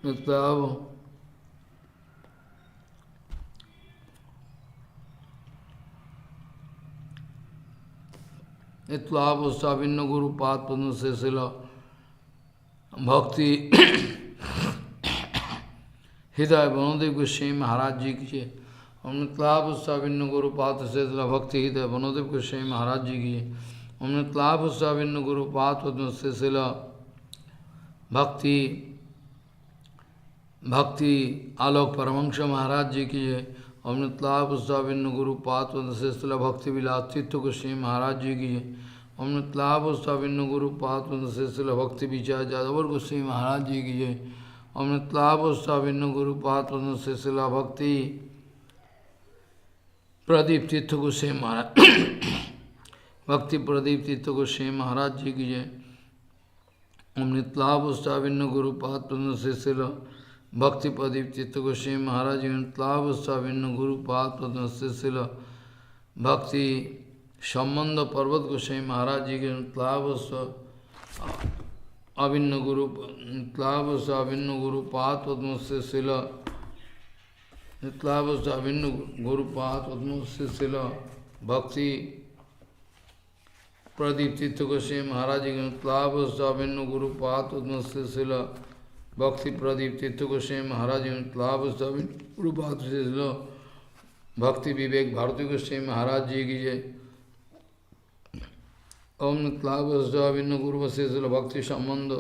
मतलब इत्लाभिन्न गुरुपाद पद्म से शिला भक्ति हृदय बनोदेव गोस्वामी महाराज जी की जय। अमृतलाभिन्न गुरुपाद से शिला भक्ति हृदय बनोदेव गोस्वामी महाराज जी की जय। अमृतलाभिन्न गुरुपाद पद्म से शिला भक्ति भक्ति आलोक परमंश महाराज जी की जय। अमृतलाभिन्न गुरुपाद पद्म से शिला भक्ति विलास चित्त गोस्वामी महाराज जी की जय। अमृतलाभिन्न गुरुपाद पद्म से शिला भक्ति विचार जादवर गोस्वामी महाराज जी की जय। अमृतलाभिन्न गुरुपाद पद्म से शिला भक्ति प्रदीप तीर्थ गोस्वामी महाराज भक्ति प्रदीप तीर्थ गोस्वामी महाराज जी की जय। अमृतलाभिन्न गुरुपाद पद्म से शिला भक्ति प्रदीप तीर्थ गोस्वामी महाराज जी। अमृतलाभिन्न गुरुपाद पद्म से शिला भक्ति संबंध पर्वत गोस्वामी महाराज जी के। अभिन्न गुरुपाद पद्म से शिला अभिन्न गुरुपाद पद्म से शिला भक्ति प्रदीप तीर्थ गोस्वामी महाराज जी के। अभिन्न गुरुपाद पद्म से शिला भक्ति प्रदीप तीर्थ गोस्वामी महाराज जी। गुरुपाद से शिला भक्ति विवेक भारती गोस्वामी महाराज जी की जय। अभिन्न गुरु से शिला भक्ति संबंध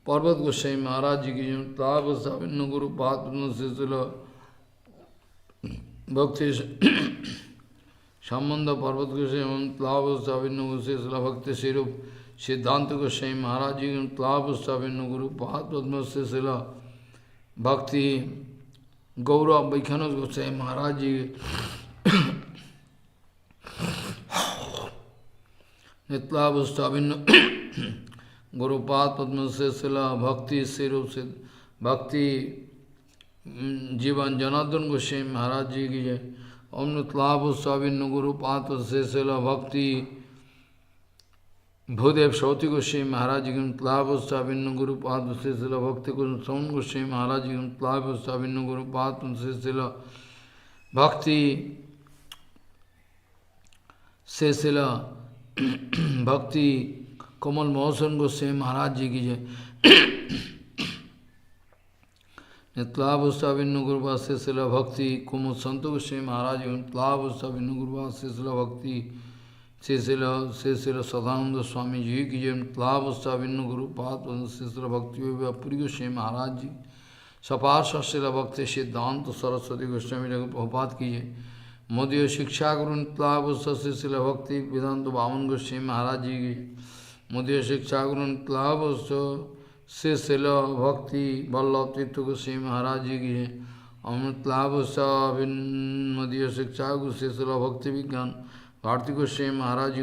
पर्वत गोस्वामी महाराज जी की जय। अभिन्न गुरुपाद पद्म से शिला भक्ति संबंध पर्वत गोस्वामी। अभिन्न गुरु से शिला भक्ति स्वरूप सिद्धांत गोस्वामी महाराज जी के। अभिन्न गुरुपाद पद्म से शिला भक्ति गौरव वैखानस गोस्वामी महाराज जी के। नित्याभिन्न गुरुपाद पद्म से शिला भक्ति स्वरूप से भक्ति जीवन जनार्दन गोस्वामी महाराज जी की जय। अमृतलाभिन्न गुरुपाद पद्म से शिला भक्ति भूदेव सौती गोस्वामी महाराज जी के। अभिन्न गुरुपाद से शिला भक्ति सौन गोस्वामी महाराज जी के। अभिन्न गुरुपाद पद्म से शिला भक्ति से शिला भक्ति कमल मोहसन गोस्वामी महाराज जी की जय। नित्याभिन्न गुरुपाद से शिला भक्ति कुमुद संत गोस्वामी महाराज जी। नित्याभिन्न गुरुपाद से शिला भक्ति से शिला सदानंद स्वामी जी की जय। नित्याभिन्न गुरुपाद से शिला भक्ति पुरी गोस्वामी महाराज जी। सपार्श शिला भक्ति सिद्धांत सरस्वती गोस्वामी जी प्रभुपाद की जय। मोदीय शिक्षा गुरु नित्याभिन्न शिला भक्ति वेदांत बामन गोस्वामी महाराज जी की। मोदीय शिक्षा गुरु नित्याभिन्न से शिला भक्ति वल्लभ तीर्थ गोस्वामी महाराज जी की है। अमृतलाभिन्न मोदीय शिक्षा गुरु से शिला भक्ति विज्ञान भारती गोस्वामी महाराज जी।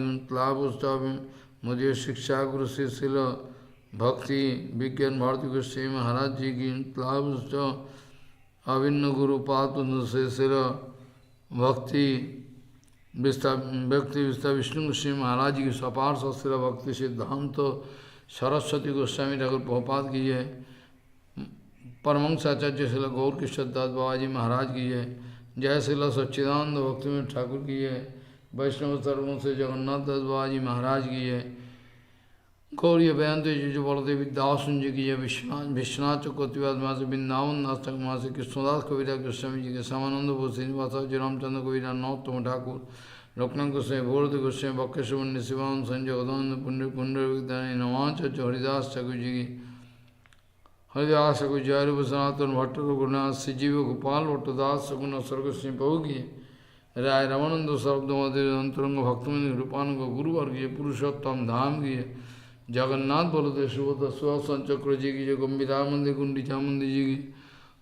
मोदीय शिक्षा गुरु से शिला भक्ति विज्ञान भारती गोस्वामी महाराज जी की। अभिन्न गुरुपाद से शिला भक्ति विस्तार विष्णु गोस्वामी महाराज जी की। सपार्श शिला भक्ति सिद्धांत सरस्वती गोस्वामी ठाकुर प्रभुपाद की जय। परमहंसाचार्य शिला गौर किशोरदास बाबा जी महाराज की जय। जय शिला सच्चिदानंद भक्ति में ठाकुर की जय। वैष्णव सर्वों से जगन्नाथ दास बाबा जी महाराज की जय। गौरी बयंत जो बलदेव दासन जी की जय। विश्वनाथ चक्रवर्तीवाद माँ से वृंदावन दास तक माँ से कृष्णदास कविरा गोस्वामी जी के। श्यामानंद बोध श्रीनिवास जी रामचंद्र कविरा नौतम ठाकुर लोकनाथ गोस्वामी भोरद गोस्वामी बक्रेश्वर शिवान संजय उदानंद पुण्य पुण्य नवाचार्य हरिदास ठाकुर जी की। हरिदास ठाकुर जय रूप सनातन भट्ट रघुनाथ श्रीजीव गोपाल भट्टदास सगुण सर्गोस्वामी प्रभु की। राय रामानंद शब्दमदेव अंतरंग भक्तमंद रूपानंद गुरुवर्गीय पुरुषोत्तम धाम की। जगन्नाथ बलदेव सुभद्रा सुहासन चक्र जी की। गंभीरा मंदिर गुंडीचा मंदिर जी की।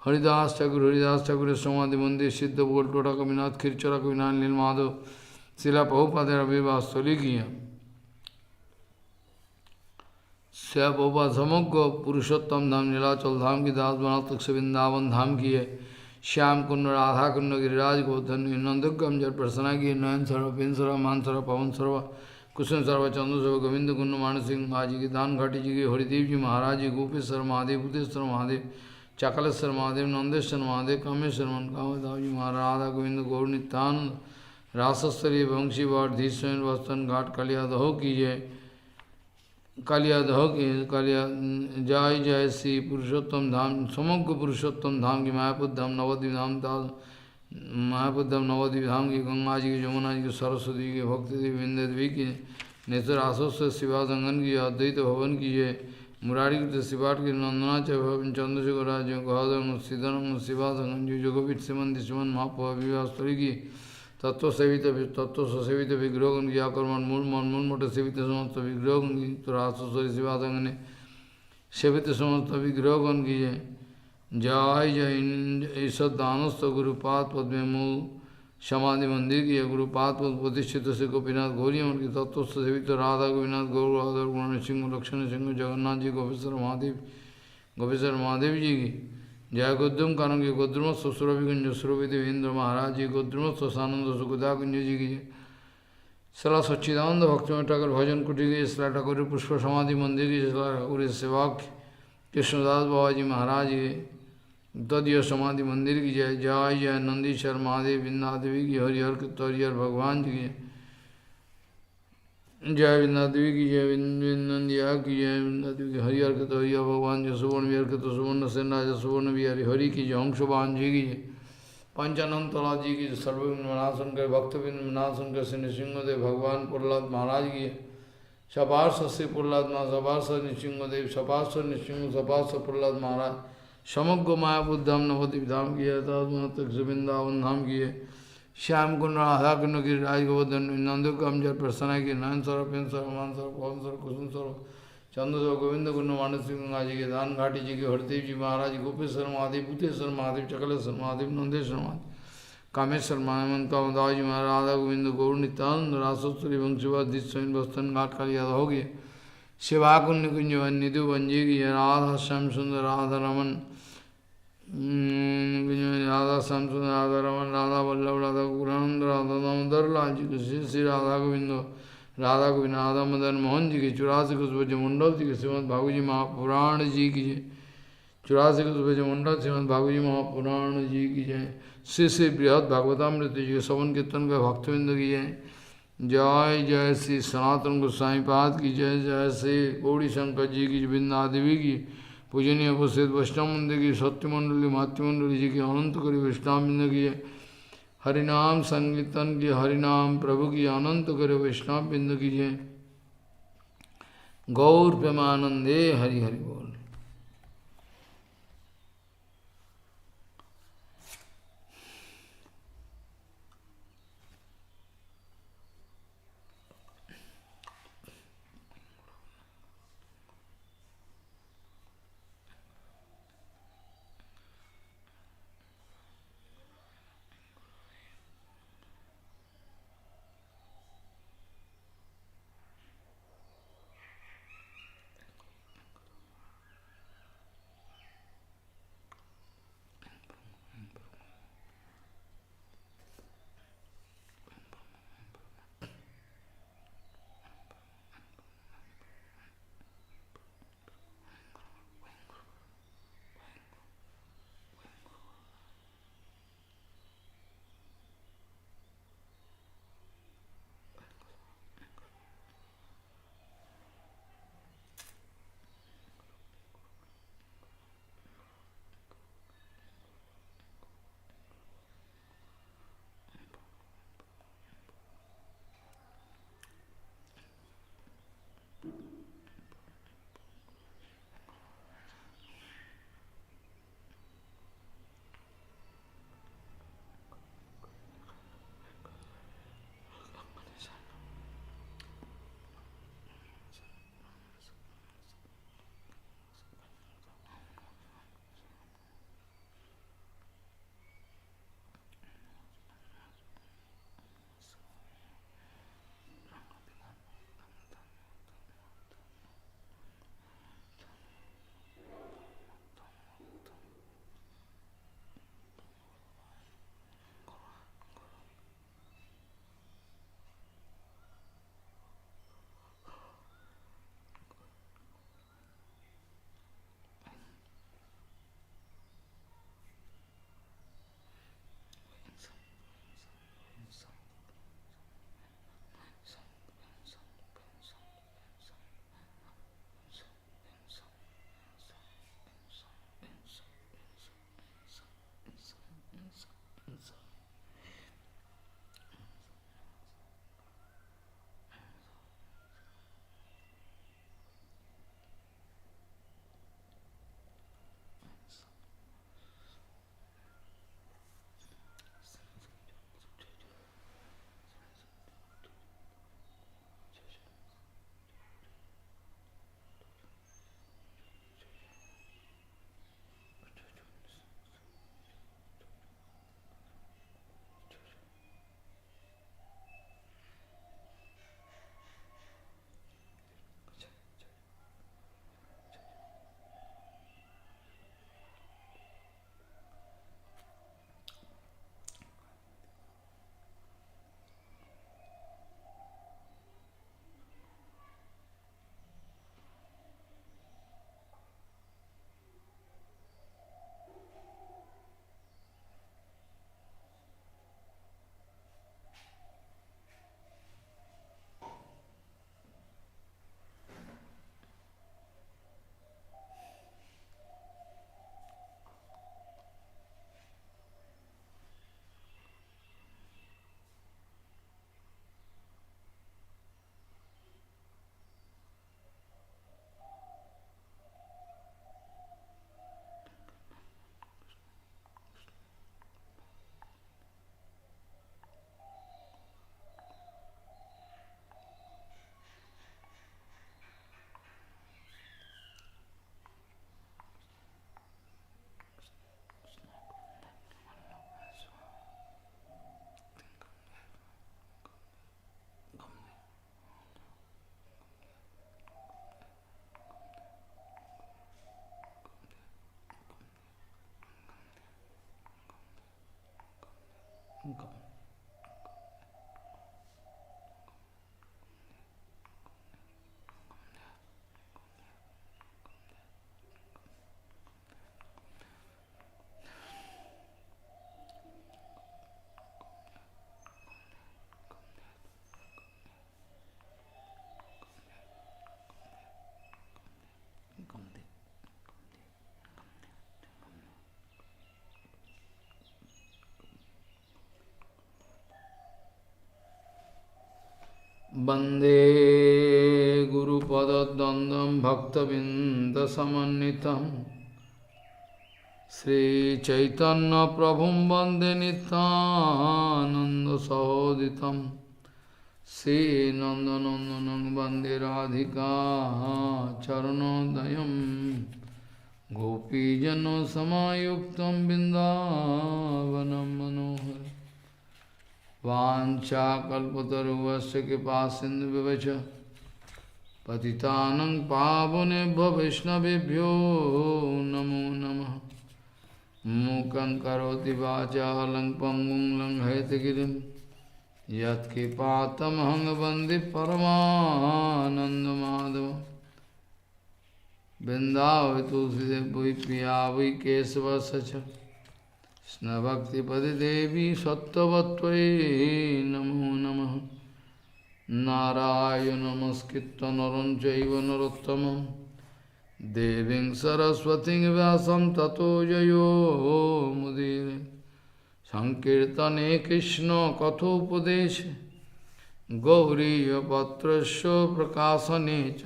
हरिदास ठाकुर समाधि मंदिर सिद्ध बोल टोटा कविनाथ खिरचरा कविनाथ नील माधव शिला प्रभुपाद रविवाह स्थली की। श्या प्रभुपाद समग्र पुरुषोत्तम धाम नीलाचल धाम की। दास बनातक से वृंदावन धाम की है। श्याम कुंड राधा कुंड गिरिराज गोधन नंदगम जल प्रसन्ना की। नयन सर्व पिन सर्व मान सर्व पवन सर्व कुसुम सर्व चंद्र सर्व गोविंद कुंड मान सिंह जी की दान घाटी जी की हरिदेव जी महाराज जी गोपेश्वर महादेव बुद्धेश्वर महादेव चाकलेश्वर महादेव नंदेश्वर महादेव कामेश्वर मन कामदाव जी महाराज राधा गोविंद गौर नित्यानंद रासस्तरीय वंशी वाट धीस्वन वस्तन घाट कालिया दहो की जय कालिया दहो की कालिया जय जय श्री पुरुषोत्तम धाम समग्र पुरुषोत्तम धाम की मायापुर धाम नवद्वीप धाम मायापुर धाम नवद्वीप धाम की गंगा जी की जमुना जी की सरस्वती की भक्ति देवी विंध्य देवी की नेत्र आशोस्त शिवासंगन की अद्वैत भवन की जय मुरारी कृत शिवाट की नंदनाच भवन चंद्रशेखर राज गौधर्म सिद्धरम शिवासंगन जी जोगपीठ सिमन दिशमन महापविवास्तरी की तत्व सेवित विग्रहगण की आक्रमण मूल मन मूलमठ सेवित समस्त विग्रहगण की तो राष्ट्री शिवासंगने सेवित समस्त विग्रहगण की जय जय जय ईश्वर दानस्थ गुरुपाद पद्मे मूल समाधि मंदिर की गुरुपाद पद प्रतिष्ठित से गोपीनाथ गौरी मन की तत्व सेवित राधा गोपीनाथ गौर राधा गुण सिंह लक्ष्मण सिंह जगन्नाथ जी गोपेश्वर महादेव जी की जय गोद्रुम कानन की गोद्रुमस्व सुरभिकुंज सुरभिदेवेंद्र महाराज जी गोद्रुमस्व सानंद सुखदा कुंज जी की सला सच्चिदानंद भक्ति में ठाकुर भजन कुटी की सला ठाकुर पुष्प समाधि मंदिर की सला ठाकुर सेवक कृष्णदास बाबा जी महाराज की तदीय समाधि मंदिर की जय जय जय नंदीश्वर महादेव बिंदा देवी की हरिहर हरिहर भगवान जी की जय बिंदा देवी की जय नंदिया की जय बिंदा देवी की हरिहर हरिहर भगवान जी सुवर्ण विहर के सुवर्ण सेन राजा सुवर्ण विहारी हरि की जय हंसवान जी की जय पंचानंद तला जी की सर्वनाशन कर भक्तबिंद विनाशन कर श्री नृसिंहदेव भगवान प्रहलाद महाराज की सपार्श श्री प्रहलाद महा सपार्श नृसिंहदेव सपार्श नृसिंह सपार्श प्रहलाद महाराज समग्र मायापुर धाम नवद्वीप धाम की है तक वृंदावन धाम की है श्याम कुंड राधा कुंड की राजगोवर्धन नंद कमजर प्रसन्न की नयन सर पेन सर मान सर पवन सर कुसुम सर चंद्र सर गोविंद कुंड मानस गंगा जी के दान घाटी जी के हरदेव जी महाराज गोपेश्वर महादेव बुद्धेश्वर महादेव चकलेश्वर महादेव नंदेश्वर महादेव कामेश्वर महामन कामदाव जी महाराज राधा गोविंद गौर नित्यानंद रासोत्तरी वंशीवाद दिस्वीन बस्तन घाट काली याद हो गए शिवा कुंड कुंज निधु वंजी की राधा श्याम सुंदर राधा रमन राधा श्याम सुंदर राधा रमन राधा वल्लभ राधा गुरानंद राधा दामोदर लाल जी की श्री राधा गोविंद राधा मदन मोहन जी की 84 कुछ मंडल जी के श्रीमद भागवत जी महापुराण जी की जय 84 कुछ मंडल श्रीमद भागवत जी महापुराण जी की जय श्री श्री बृहद भागवतामृत जी के श्रवण कीर्तन का भक्तविंद की जय जय जय श्री सनातन गोस्वामी पाद की जय जय श्री गौरी शंकर जी की बिंदा देवी की पूजनीय उपस्थित वैष्णव मंदिर की सत्यमंडली मातृमंडली जी की अनंत करी वैष्णव बिंद की है हरिनाम संकीर्तन की हरिनाम प्रभु की अनंत करे वैष्णव बिंद की जय गौर प्रेमानंदे हरि हरि बोल। वंदे गुरुपद्वंद्वं भक्तबिंदसमन्वितं श्रीचैतन्य प्रभुं वंदे नित्यानन्दसहोदितं श्रीनन्दनन्दनं वंदे राधिका चरणोदयं गोपीजनसमायुक्तं बिन्दावनं मनोहरम् वाञ्छाकल्पतरुवस्य कृपासिन्धुव्यवच पतितानं पावनेभ्यो वैष्णवेभ्यो नमो नमः। मूकं करोति वाचालं पङ्गुं लङ्घयतिगिरिं यत्कृपातमहं वन्दे परमानन्दमाधवं। बिन्दावै तुलसीदेव वै पिया वै केशवस्य च कृष्णभक्तिपदे देवी सत्त्ववत्त्वयि नमो नमः। नारायण नमस्कृत्य नरं चैव नरोत्तमं देवीं सरस्वतीं व्यासं ततो जयो मुदीरये। संकीर्तने कृष्ण कथोपदेशे गौरीयपत्रस्य प्रकाशने च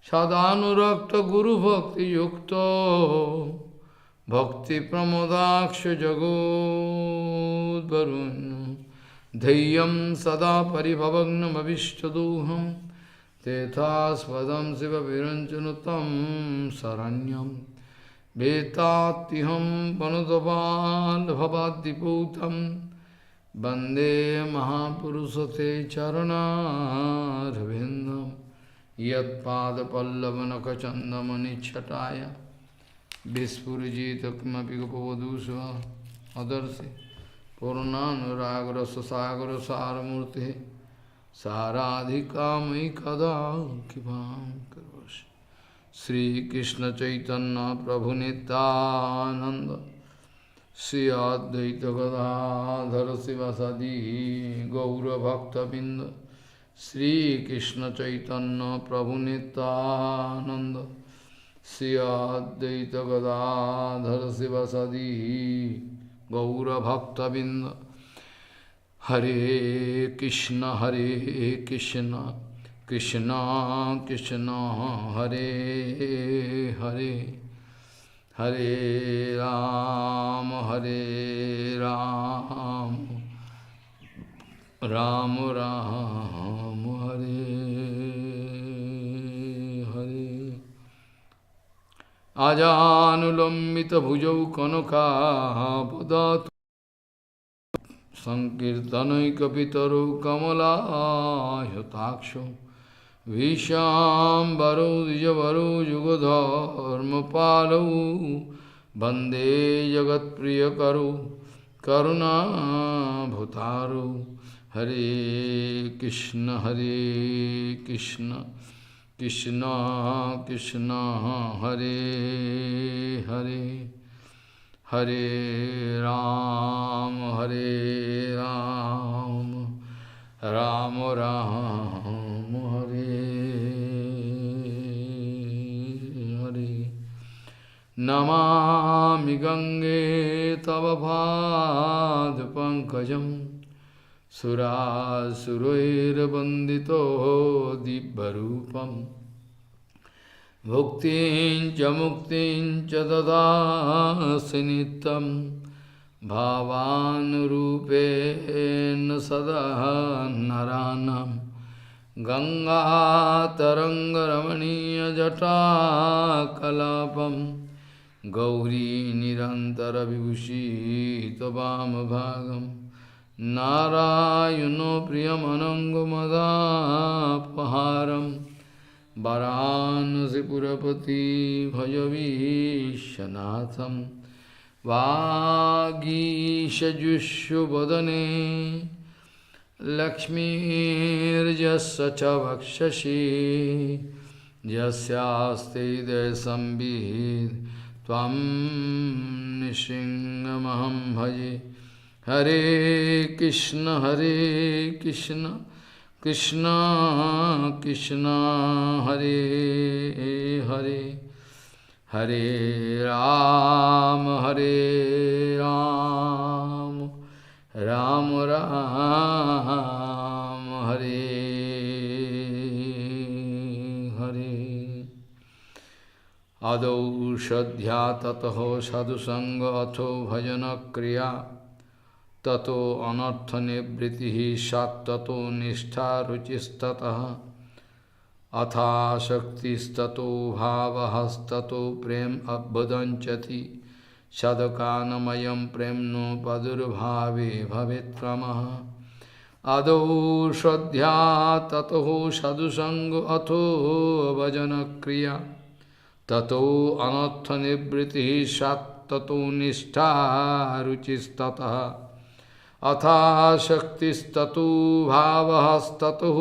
सदानुरक्त गुरुभक्तियुक्तो भक्ति प्रमोदाक्ष जगोद्वरुण्य धैर्यं सदा परिभवग्नमभिष्टदोहं तेथास्पदं शिवविरञ्चनुतं शरण्यं वेत्तात्तिहं वनुतपाल्भवाद्दिपूतं वन्दे महापुरुषते चरणारविन्दं यत्पादपल्लवनखचन्दमनिच्छटाय विस्फुजित किमपि गोपवधूषु अदर्शि पूर्णानुरागरससागर सारमूर्ति साराधिकामयि कदा कृपां करोषि। श्रीकृष्ण चैतन्य प्रभु नित्यानंद श्री अद्वैत गदाधर शिवासादि गौरभक्तबिंद श्रीकृष्ण चैतन्य प्रभु नित्यानंद श्री अद्वैत गदाधर शिवासादि गौरभक्तबिंद। हरे कृष्ण कृष्ण कृष्ण हरे हरे हरे राम राम राम हरे हरे। आजानुलंबित भुजौ कनकावदातु संकीर्तनैकपितरौ कमलायताक्षौ विशाम्बरौ द्विजवरौ युगधर्मपालौ वन्दे जगत्प्रियकरौ करुणाभूतारौ। हरे कृष्ण कृष्ण कृष्ण हरे हरे हरे राम राम राम हरे हरे। नमामि गंगे तव पादपङ्कजं सुरासुरैर्वन्दितो दिव्यरूपम् भुक्तिं च मुक्तिं च ददासि नित्यं भावानुरूपेण सदा नराणां। गङ्गातरङ्गरमणीयजटाकलापं गौरी निरन्तरविभूषितवामभागं नारायणो प्रियमनङ्गमदापहारं वाराणसीपुरपति भजवीशनाथं। वागीशजुष्वदने लक्ष्मीर्यस्य च वक्षसि यस्यास्ति हृदयसंवित् त्वं नृसिंहमहं भजे। हरे कृष्ण कृष्ण कृष्ण हरे हरे हरे राम राम राम हरे shraddhya tataho sadhusanga atho bhajana kriya tato anartha nivritihi sat tato nishtha ruchistataha atha shaktistato bhavahastato prem abhadanchati sadakanamayam premno padurbhave bhavetramaha adau shraddhya tataho sadhusanga atho bhajana kriya tato anartha nivritihi sat tato nishtha ruchistataha atha shaktistato bhavahastato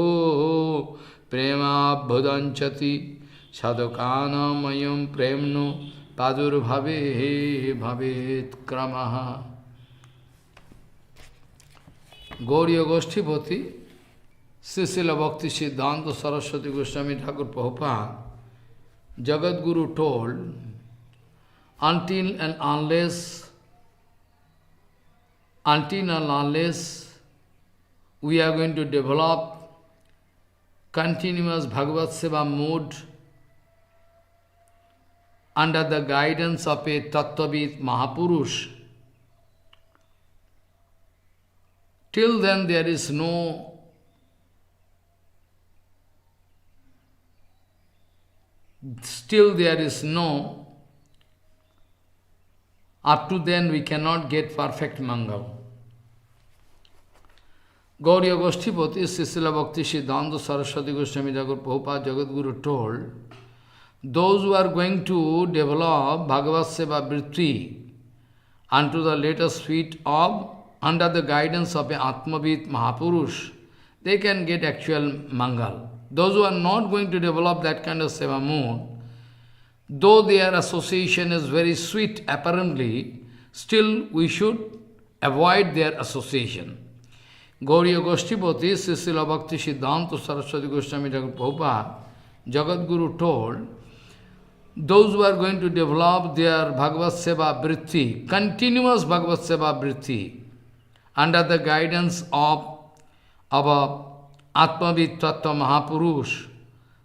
prema bhudanchati sadhakana mayam premno padurbhave bhavet kramaha. Gauriya Goshtipati, Srila Bhakti Siddhanta Saraswati Goswami Thakur Prabhupada, Jagat Guru told, until and unless we are going to develop continuous Bhagavad Seva mood under the guidance of a Tattvavid Mahapurush, till then there is no up to then we cannot get perfect Mangal. Gauriya Goshtipati, Srila Bhakti Siddhanta Saraswati Goswami Thakur Prabhupada Jagadguru told, those who are going to develop Bhagavad Seva Vritti unto the latest feet of, under the guidance of an Atmavid Mahapurush, they can get actual Mangal. Those who are not going to develop that kind of Seva mood, though their association is very sweet apparently, still we should avoid their association. Gauriya Goshtipati, Srila Bhakti Siddhanta Saraswati Goswami Thakur Prabhupada, Jagadguru told, those who are going to develop their Bhagavad Seva Vritti, continuous Bhagavad Seva Vritti, under the guidance of our Atmavid Tattva Mahapurush,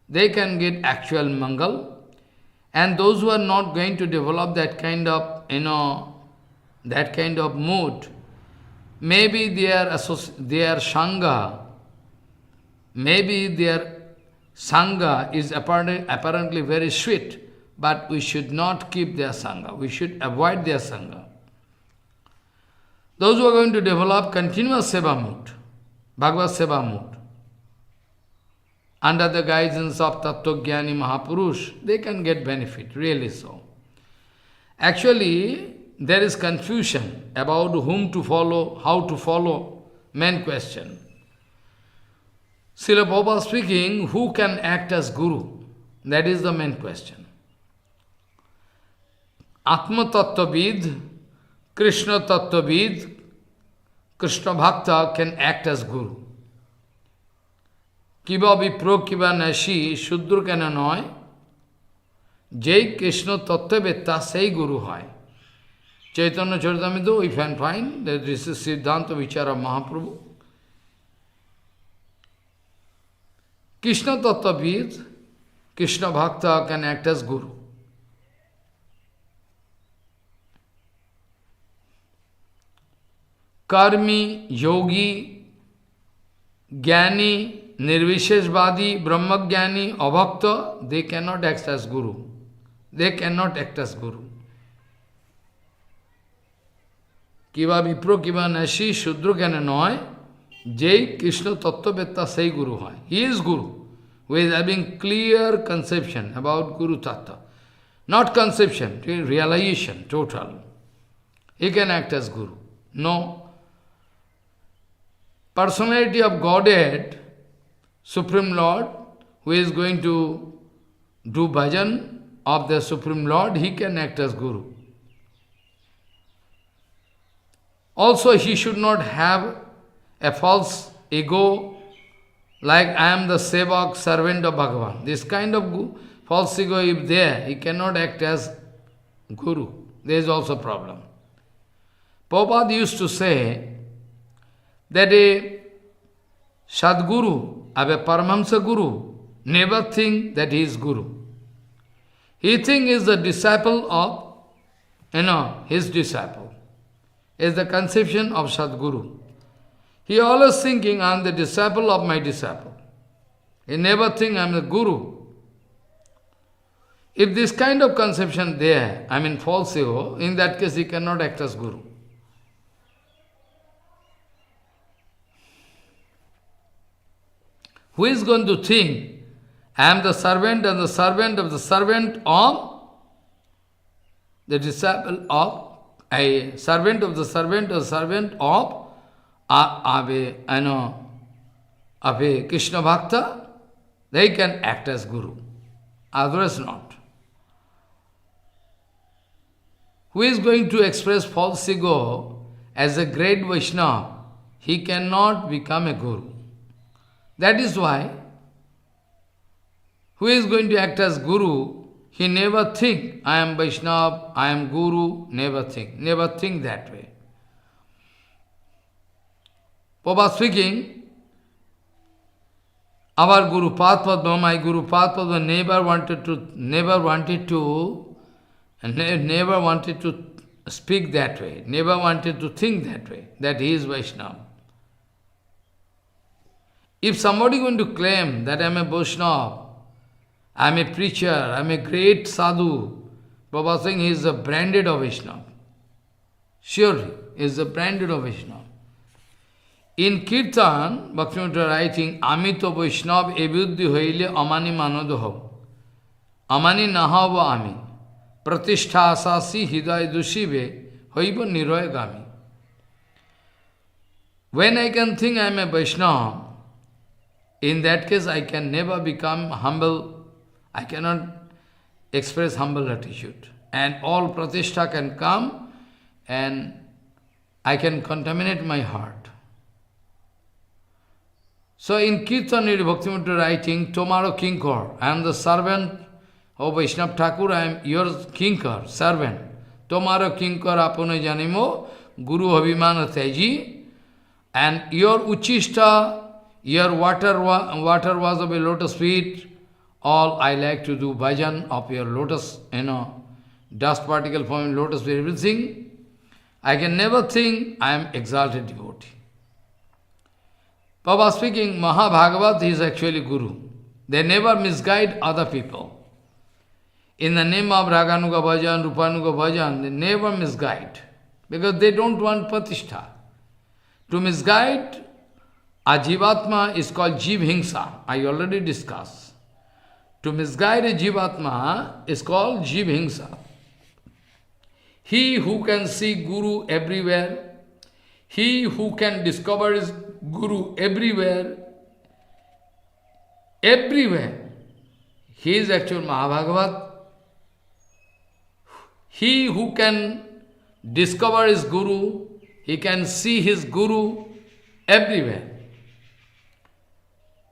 they can get actual Mangal. And those who are not going to develop that kind of, that kind of mood, maybe their Sangha is apparently very sweet, but we should not keep their Sangha. We should avoid their Sangha. Those who are going to develop continuous Seva mood, Bhagavad Seva mood, under the guidance of Tattvajnani Mahapurush, they can get benefit, really so. Actually, there is confusion about whom to follow, how to follow, main question. Srila Prabhupada speaking, who can act as Guru? That is the main question. Atma Tattvavid, Krishna Tattvavid, Krishna Bhakta can act as Guru. Kiba Vipro Kiba Nashi, Shudra Kana Noy, Jai Krishna Tattvavetta, say Guru Hai. Chaitanya Charitamrita, we can find that this is Siddhanta Vichara Mahaprabhu. Krishna Tattvavid, Krishna Bhakta can act as Guru. Karmi, Yogi, Jnani, Nirvisheshvadi, Brahmagyani, Abhakta, they cannot act as Guru. They cannot act as Guru. Kiva Vipro Kiva Nashi Shudra Kana Noy, Jai Krishna Tattvavetta Sai Guru Hai. He is Guru, who is having clear conception about Guru Tattva. Not conception, realization, total. He can act as Guru. No. Personality of Godhead, Supreme Lord, who is going to do bhajan of the Supreme Lord, he can act as Guru. Also, he should not have a false ego, like I am the sevak, servant of Bhagavan. This kind of false ego, if there, he cannot act as Guru. There is also a problem. Prabhupada used to say that a Sadguru, a Paramahamsa Guru, never think that he is Guru. He thinks he is the disciple of, his disciple. Is the conception of Sadguru. He always thinking, I am the disciple of my disciple. He never think I am the Guru. If this kind of conception there, false ego, in that case he cannot act as Guru. Who is going to think, I am the servant and the servant of the servant of the disciple of, a servant of the servant or servant of a Krishna Bhakta, they can act as Guru, otherwise not. Who is going to express false ego as a great Vaishnava, he cannot become a Guru. That is why, who is going to act as Guru, he never think, I am Vaishnava, I am Guru, never think that way. Prabhupada speaking, our Guru Padma, my Guru Padma never wanted to speak that way, never wanted to think that way, that he is Vaishnava. If somebody is going to claim that I am a Vaishnava, I am a preacher, I am a great sadhu, Prabhupada saying he is the branded of Vaishnava. Surely, he is the branded of Vaishnava. In Kirtan, Bhaktivinoda writing, Amito Vaishnava ebuddhi hoile amani manodoho. Amani nahava ami. Pratishtha asasi hidaya dushive hoiba niroya gami. When I can think I am a Vaishnava, in that case I can never become humble. I cannot express humble attitude. And all pratishtha can come and I can contaminate my heart. So in Kirtan, Bhaktivinoda writing, Tomaro Kinkar, I am the servant of Vaishnava Thakur, I am your Kinkar, servant. Tomaro Kinkar apone janimo, Guru Abhimana Teji, and your Uchishta, your water was of a lotus feet, all I like to do bhajan of your lotus, dust particle from lotus feet, everything. I can never think I am exalted devotee. Prabhupada speaking, Mahabhagavat is actually Guru. They never misguide other people. In the name of Raganuga Bhajan, Rupanuga Bhajan, they never misguide. Because they don't want pratishtha. To misguide a jivatma is called jiv hingsa. I already discussed. To misguide a jivatma is called jiv hingsa. He who can see Guru everywhere, he who can discover his Guru everywhere, he is actual Mahabhagavat. He who can discover his Guru, he can see his Guru everywhere.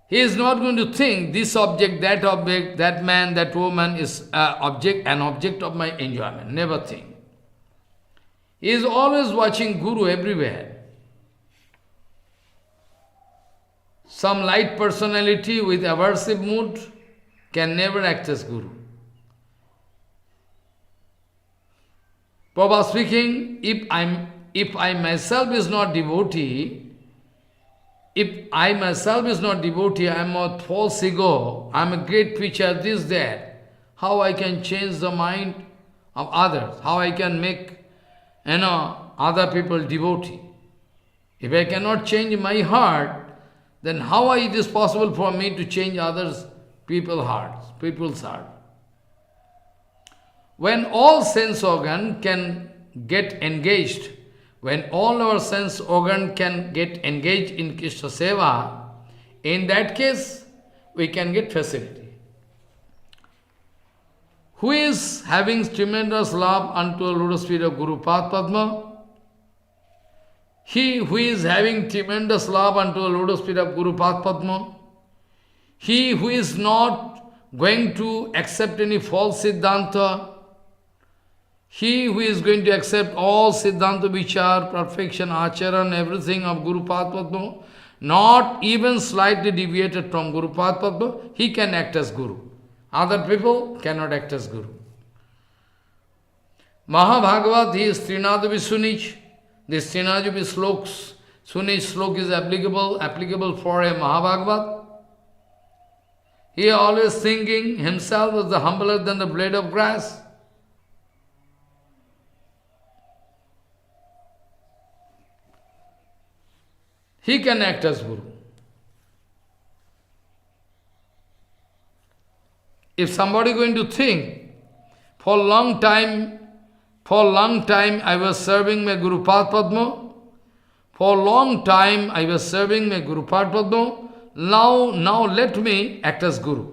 He is not going to think this object, that man, that woman is an object of my enjoyment. Never think. He is always watching Guru everywhere. Some light personality with aversive mood can never act as Guru. Prabhupada speaking, if I myself is not devotee, I am a false ego, I am a great preacher, this, that, how I can change the mind of others, how I can make, other people devotee. If I cannot change my heart, then how it is possible for me to change people's heart? When all sense organ can get engaged, when all our sense organ can get engaged in Krishna Seva, in that case, we can get facility. Who is having tremendous love unto a lotus feet of Guru Padma? He who is having tremendous love unto a lotus feet of Guru Padma, he who is not going to accept any false Siddhanta, he who is going to accept all Siddhanta Vichar, perfection, Acharan, everything of Guru Padma, not even slightly deviated from Guru Padma, he can act as Guru. Other people cannot act as Guru. Mahabhagavat, he is Trinadavi Sunich. This Trinadavi sloks, Sunich slok is applicable for a Mahabhagavat. He always thinking himself as the humbler than the blade of grass. He can act as Guru. If somebody going to think, for a long time I was serving my Guru Padma, for a long time I was serving my Guru Padma, now let me act as Guru.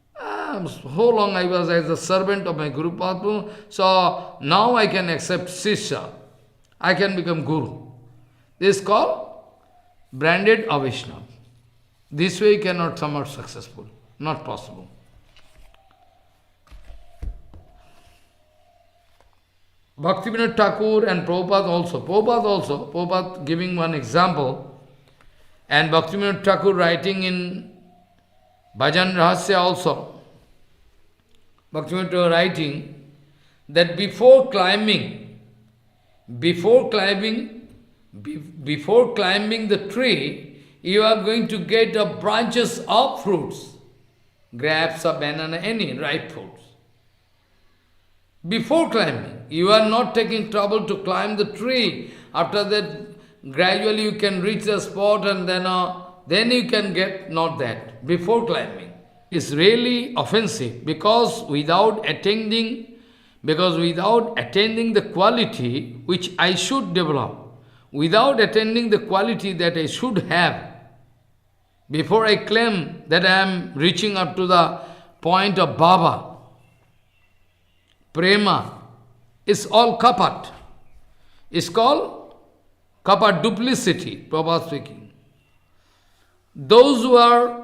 So long I was as a servant of my Guru Padma, so now I can accept Sisha. I can become Guru. This is called branded Avaishnava. This way you cannot come out successful. Not possible. Bhaktivinoda Thakur and Prabhupada giving one example, and Bhaktivinoda Thakur writing in Bhajan Rahasya also, Bhaktivinoda writing that before climbing the tree, you are going to get branches of fruits, grapes or banana, any ripe fruits. Before climbing, you are not taking trouble to climb the tree. After that, gradually you can reach the spot and then you can get, not that. Before climbing. It's really offensive because without attending the quality which I should develop, without attending the quality that I should have, before I claim that I am reaching up to the point of Baba, Prema, is all kapat. It's called kapat, duplicity, Prabhupada speaking. Those who are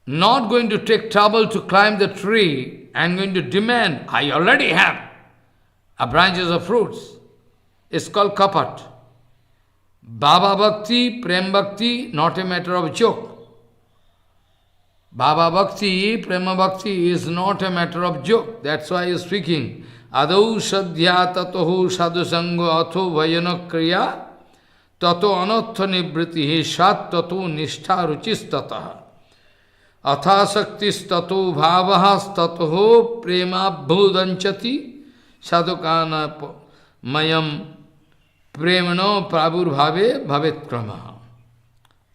not going to take trouble to climb the tree and going to demand, I already have branches of fruits. It's called kapat. Baba Bhakti, Prem Bhakti, not a matter of joke. Baba Bhakti, Prema Bhakti is not a matter of joke. That's why he is speaking. Adau Sadhya Tatohu Sadhusango Atho Vayana Kriya Tato Anatha Nibritihi Shat Tato Nishtha Ruchistataha Atha Saktis Tato Bhavahas Tatoho Prema Bhudanchati Sadhukana Mayam Premano Prabhur Bhave Bhavet Krama.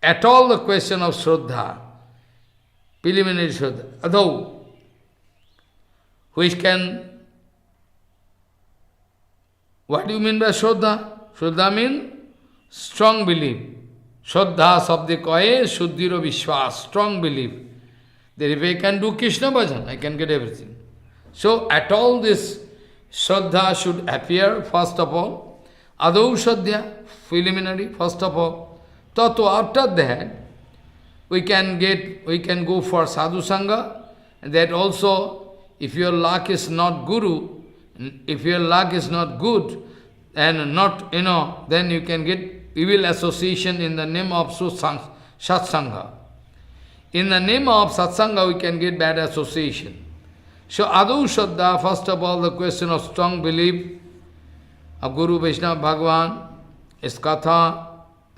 At all the question of Shraddha, preliminary Shraddha, Adau, which can, what do you mean by Shraddha? Shraddha means strong belief. Shraddha sabde koye shuddhiro vishwas, strong belief. That if I can do Krishna bhajan, I can get everything. So at all this Shraddha should appear, first of all. Adau Shraddha, preliminary, first of all. Tato, after that, we can go for sadhu sangha, and that also, if your luck is not guru, if your luck is not good, and not, then you can get evil association in the name of satsanga. In the name of satsanga, we can get bad association. So, Adau Shraddha, first of all, the question of strong belief of Guru Vaishnava Bhagavan is Katha.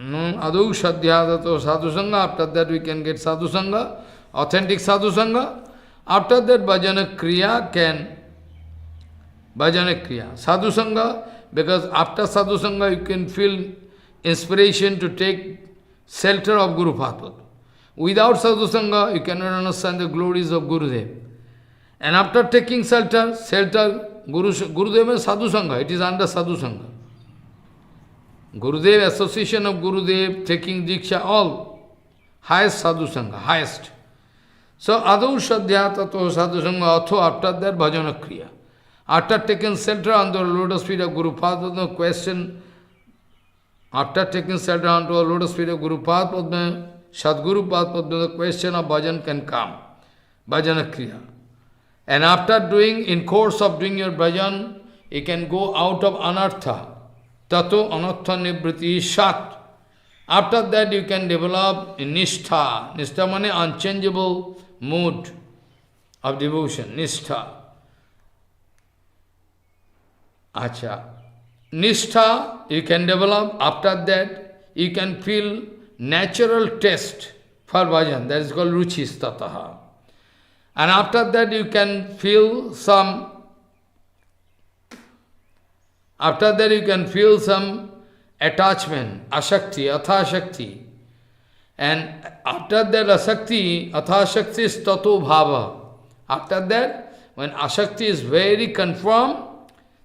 Adau Shraddha Tato Sadhu Sangha. After that we can get Sadhu Sangha, authentic Sadhu Sangha. After that Bhajana Kriya can, Bhajana Kriya. Sadhu Sangha, because after Sadhu Sangha you can feel inspiration to take shelter of Guru Padma. Without Sadhu Sangha you cannot understand the glories of Gurudev. And after taking shelter, Gurudev is Sadhu Sangha, it is under Sadhu Sangha. Gurudev, association of Gurudev, taking Diksha, all, highest Sadhu Sangha, highest. So, Adau Shraddha Tato Sadhu Sangha Atho, after that Bhajana Kriya. After taking shelter under the lotus feet of Guru Padma, question, after taking shelter under the lotus feet of Guru Padma, Sadguru Padma, the question of bhajan can come, Bhajana Kriya. And after doing, in course of doing your bhajan, you can go out of anartha. Tato anartha nibriti shat. After that you can develop nishtha. Nishtha means unchangeable mood of devotion, nishtha. Acha. Nishtha you can develop. After that, you can feel natural taste for bhajan. That is called ruchistataha. And after that, you can feel some. After that, you can feel some attachment, ashakti, athashakti. And after that, asakti, athashakti is tato bhava. After that, when ashakti is very confirmed,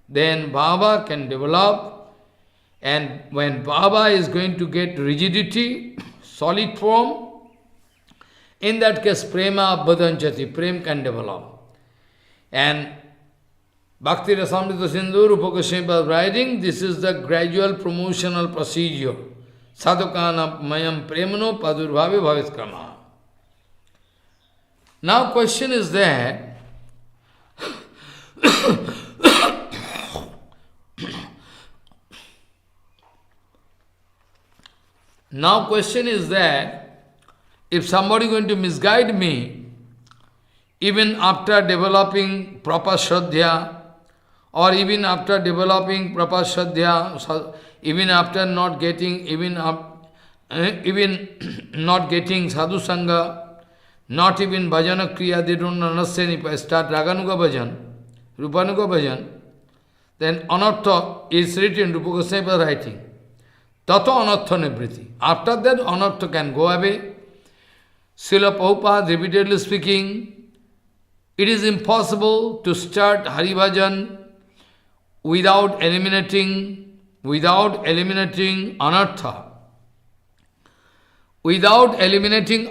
then bhava can develop. And when bhava is going to get rigidity, solid form, in that case, prema abhadanchati, prem can develop. And Bhakti Rasamrita Sindhu, Rupa Goswami was writing, this is the gradual promotional procedure. Sadhukana mayam premano padurvave bhaviskrama. Now question is that, now question is that, if somebody is going to misguide me, even after developing proper Shraddha, or even after developing proper Shraddha, even after not getting, even not getting sadhu sangha, not even bhajana kriya, they don't understand. If I start raganuga bhajan, rupanuga bhajan, then anartha is written, Rupa Goswami was writing. Tato anartha nivriti. After that, anartha can go away. Srila Prabhupada repeatedly speaking, it is impossible to start Hari Bhajan without eliminating anartha. Without eliminating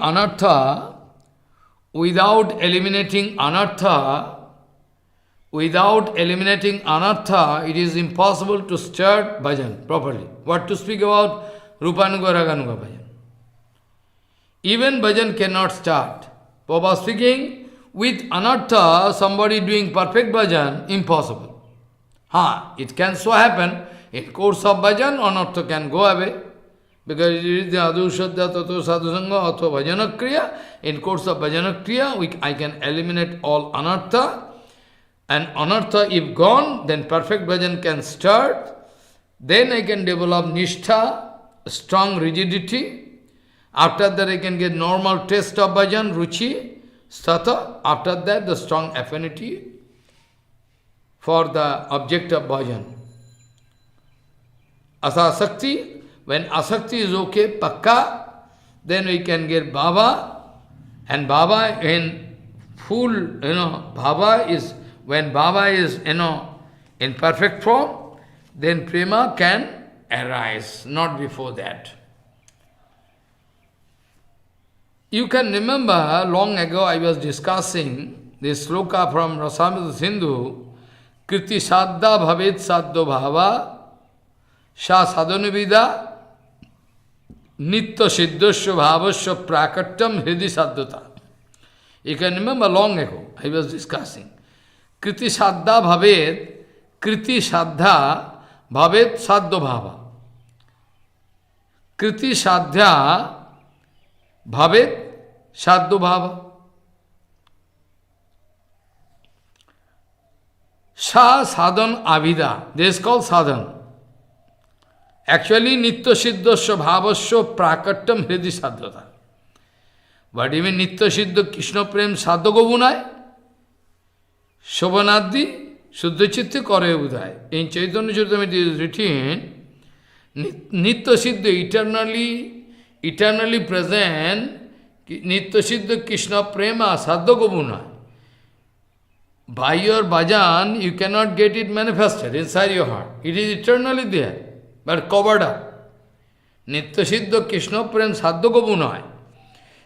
anartha, it is impossible to start bhajan properly. What to speak about Rupanuga Raganuga bhajan? Even bhajan cannot start. Prabhupada speaking, with anartha, somebody doing perfect bhajan, impossible. It can so happen, in course of bhajan, anartha can go away. Because it is the adu shraddha tato sadhusanga atho bhajana kriya. In course of bhajana kriya, I can eliminate all anartha. And anartha if gone, then perfect bhajan can start. Then I can develop nishtha, strong rigidity. After that I can get normal taste of bhajan, ruchi, stata. After that the strong affinity for the object of bhajan. Asasakti, when asakti is okay, pakka, then we can get bhava. And bhava in full, bhava is, when bhava is, in perfect form, then prema can arise, not before that. You can remember, long ago I was discussing this sloka from Rasamrita Sindhu, Kriti Saddha Bhavet Saddho Bhava, Sha Sadhanuvida, Nitya Siddhasya Bhavasya Prakatyam Hridi Saddhata. You can remember long ago, I was discussing. Kriti Saddha Bhavet Saddho Bhava. Kriti Saddha Bhavet Saddho Bhava. Sa sadhan avida. This is called sadhan. Actually, nitya siddhasya bhavasya prakatyam hridi sadhata. But even nitya siddha Krishna prem sadha gobunai, shobhanaddi shuddha chitte kare udai. In Chaitanya Charitamrita it is written, nitya siddha eternally present, nitya siddha Krishna prema sadha gobunai. By your bhajan, you cannot get it manifested inside your heart. It is eternally there, but covered up. Nitya siddha Krishna prem sadha gobunai.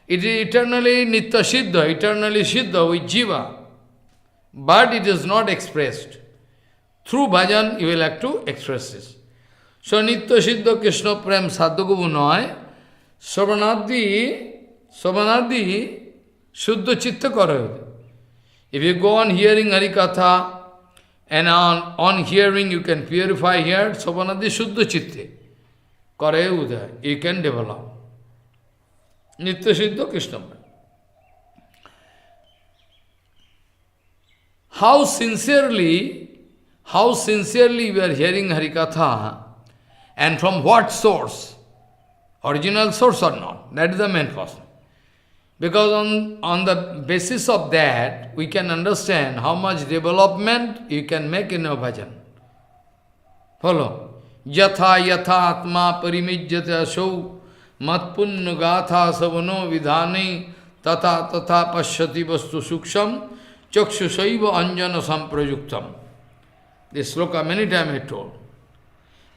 It is eternally nitya siddha, eternally siddha with jiva. But it is not expressed. Through bhajan, you will have to express this. So nitya siddha Krishna prem sadha gobunai, Savanadi, Shuddha Chitta Karayodi. If you go on hearing HariKatha, and on hearing you can purify here, Savanadi Shuddha Chitte Karayodi, you can develop. Nitya Siddha Krishna. How sincerely how sincerely we are hearing Harikatha and from what source, original source or not. That is the main question. Because on the basis of that, we can understand how much development you can make in your bhajan. Follow. Yatha yatha atma parimijyate asau mat punna gatha savano vidhani tata tata pashyati vastu suksham chakshu saiva anjana samprayuktam. This sloka many times I told.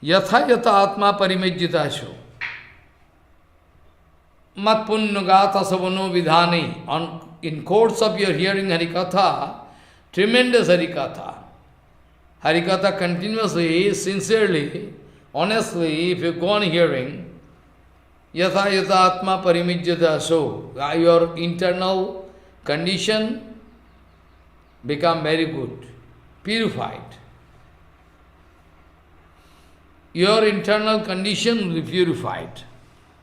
Yatha yatha atma parimijyate asau mat punna gatha savano vidhani. In course of your hearing Harikatha, tremendous Harikatha. Harikatha continuously, sincerely, honestly, if you go on hearing, yatha yatha atma parimijyata so, your internal condition become very good, purified. Your internal condition will be purified.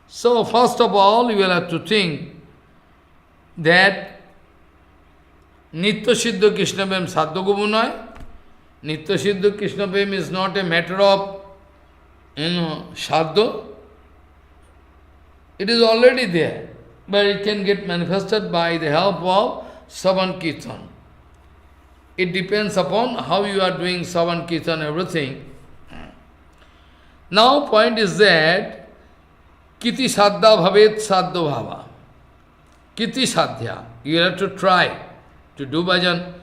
So, first of all, you will have to think that Nitya Siddha Krishna Prem Sadhu Gubunai. Nitya Siddha Krishna Prem is not a matter of, sadhu. It is already there, but it can get manifested by the help of Savan Kirtan. It depends upon how you are doing Savan Kirtan, everything. Now, point is that Kiti Saddha Bhavet Saddho Bhava. Kiti Sadhya. You have to try to do bhajan.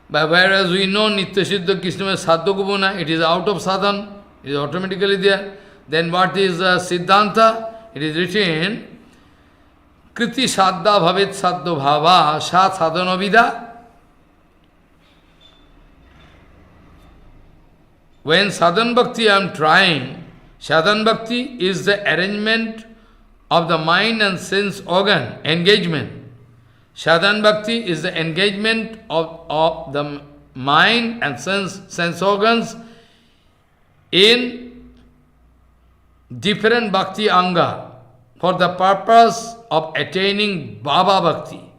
But whereas we know Nitya Siddha Krishna Sadhu Gubuna, it is out of sadhan, it is automatically there. Then what is Siddhanta? It is written, Kriti Saddha Bhavet Saddho Bhava Sa Sadhana Vida. When sadhan bhakti I am trying, sadhan bhakti is the arrangement of the mind and sense organ, engagement. Sadhan bhakti is the engagement of the mind and sense organs in different bhakti anga for the purpose of attaining Baba Bhakti.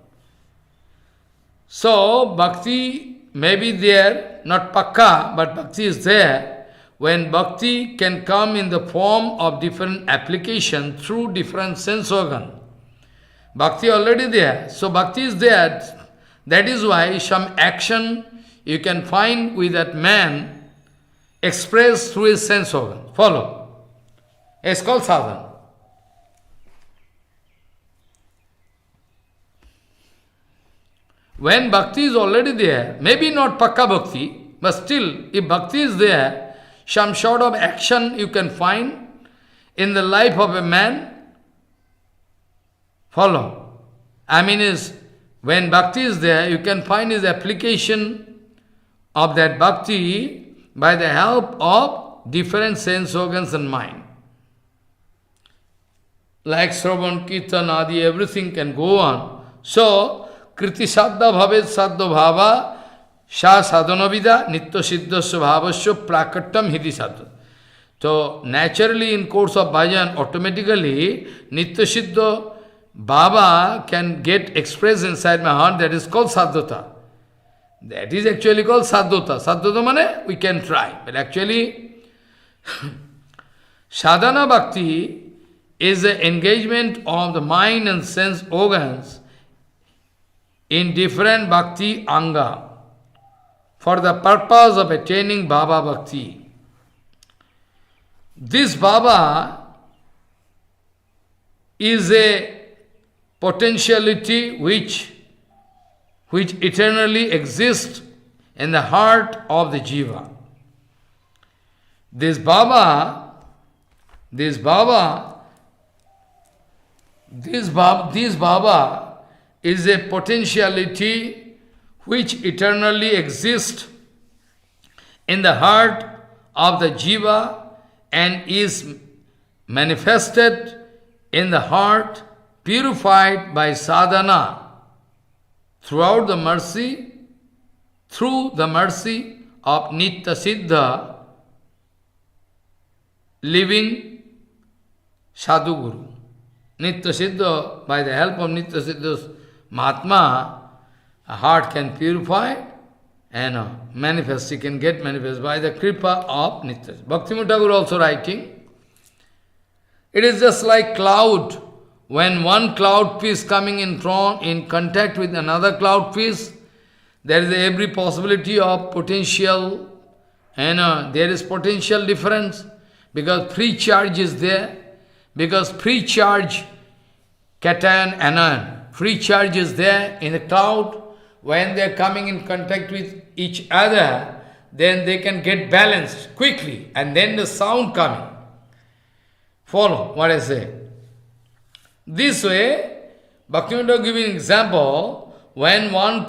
So, bhakti may be there, not pakka, but bhakti is there. When bhakti can come in the form of different application through different sense organ. Bhakti already there. So bhakti is there. That is why some action you can find with that man expressed through his sense organ. Follow. It's called sadhana. When bhakti is already there, maybe not pakka bhakti, but still, if bhakti is there, some sort of action you can find in the life of a man. Follow. I mean is, when bhakti is there, you can find his application of that bhakti by the help of different sense organs and mind. Like Sravan, Kirtan, Adi, everything can go on. So, Kriti Saddha Bhavet Saddho Bhava Sha Sadhana Vida Nitya Siddhasya Bhavasya Prakattam Hidi Saddha. So, naturally in course of bhajan, automatically Nitya Siddha Baba can get expressed inside my heart, that is called sadhota. That is actually called sadhota. Sadhota mane, we can try. But actually, sadhana bhakti is the engagement of the mind and sense organs in different bhakti anga for the purpose of attaining Baba Bhakti. This Baba is a potentiality which eternally exists in the heart of the jiva. This Baba is a potentiality which eternally exists in the heart of the jiva and is manifested in the heart, purified by sadhana through the mercy of Nitya Siddha, living Sadhu Guru. Nitya Siddha, by the help of Nitya Siddha's Mahatma, a heart can purify and manifest, he can get manifest by the kripa of Nitya. Bhaktivinoda Thakur also writing, it is just like cloud. When one cloud piece coming in contact with another cloud piece, there is every possibility of potential, and there is potential difference, because free charge is there, because free charge, cation, anion, free charge is there in the cloud. When they are coming in contact with each other, then they can get balanced quickly, and then the sound coming. Follow what I say. This way, Bhaktivinoda giving example, when one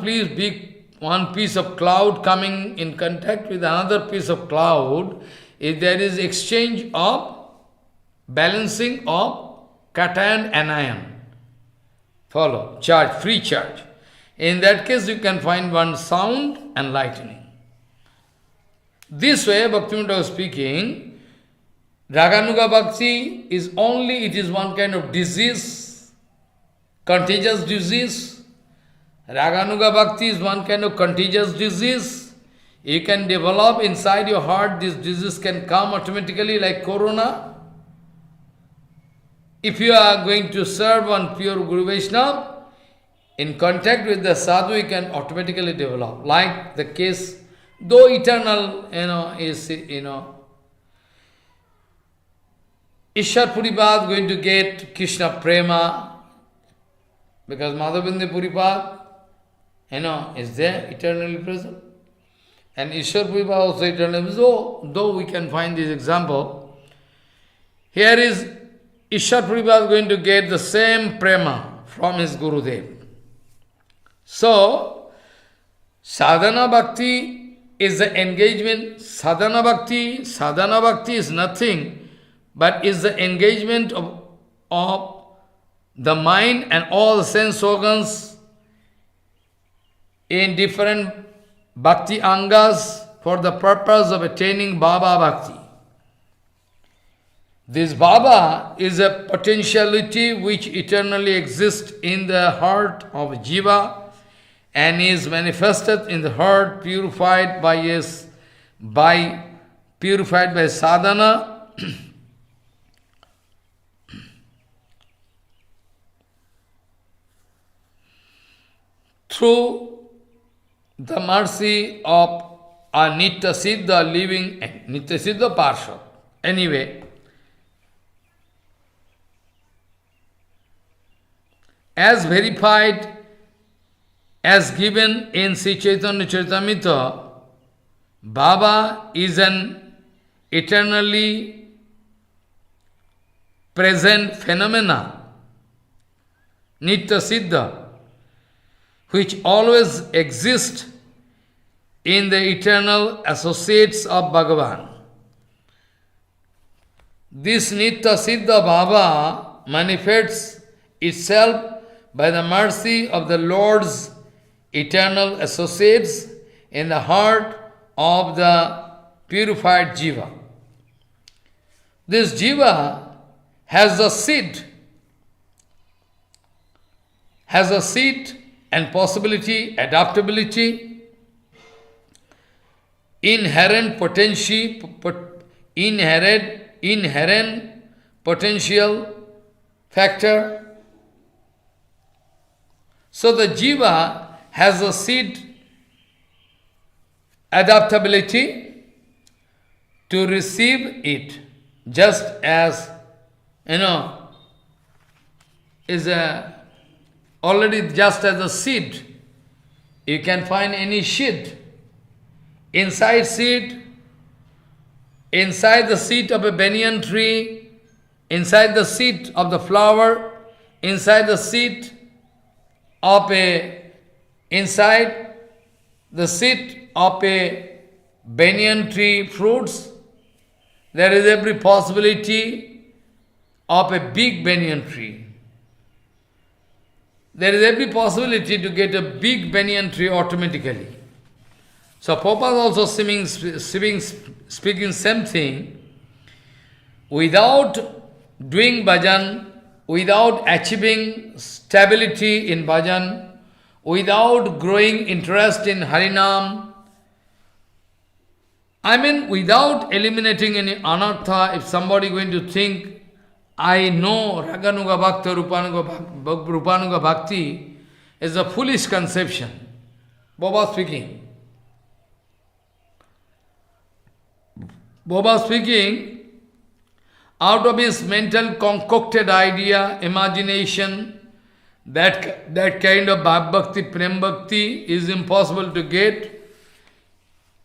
piece of cloud coming in contact with another piece of cloud, if there is exchange of balancing of cation and anion. Follow, charge, free charge. In that case, you can find one sound and lightning. This way, Bhaktivinoda was speaking, Raganuga Bhakti is only, it is one kind of disease, contagious disease. Raganuga Bhakti is one kind of contagious disease. You can develop inside your heart, this disease can come automatically like corona. If you are going to serve one pure Guru Vaishnava, in contact with the sadhu, you can automatically develop. Like the case, though eternal, is, Ishar Puripad going to get Krishna Prema, because Madhavendra Puripad, is there, eternally present. And Ishar Puripad also eternally, though we can find this example, here is Ishar Puripad going to get the same Prema from his Gurudev. So, sadhana bhakti is the engagement. Sadhana bhakti is nothing but is the engagement of the mind and all the sense organs in different bhakti angas for the purpose of attaining Baba bhakti. This Baba is a potentiality which eternally exists in the heart of Jiva, and is manifested in the heart, purified by sadhana, through the mercy of a Nitya Siddha living, Nitya Siddha Parshad. Anyway, as verified, as given in Sri Chaitanya Charitamrita, Baba is an eternally present phenomena, Nitya Siddha, which always exists in the eternal associates of Bhagavan. This Nitya Siddha Baba manifests itself by the mercy of the Lord's eternal associates in the heart of the purified Jiva. This Jiva has a seed and possibility, adaptability, inherent potential factor. So the Jiva has a seed adaptability to receive it, just as, is already just as a seed. You can find any seed. Inside the seed of a banyan tree, inside the seed of the flower, inside the seed of a banyan tree fruits, there is every possibility of a big banyan tree. There is every possibility to get a big banyan tree automatically. So Prabhupada also speaking same thing. Without doing bhajan, without achieving stability in bhajan, without growing interest in Harinam, I mean, without eliminating any anartha, if somebody going to think, I know Raganuga Bhakti, Rupanuga Bhakti is a foolish conception. Baba speaking. Baba speaking, out of his mental concocted idea, imagination, that kind of bhakti, prem bhakti is impossible to get.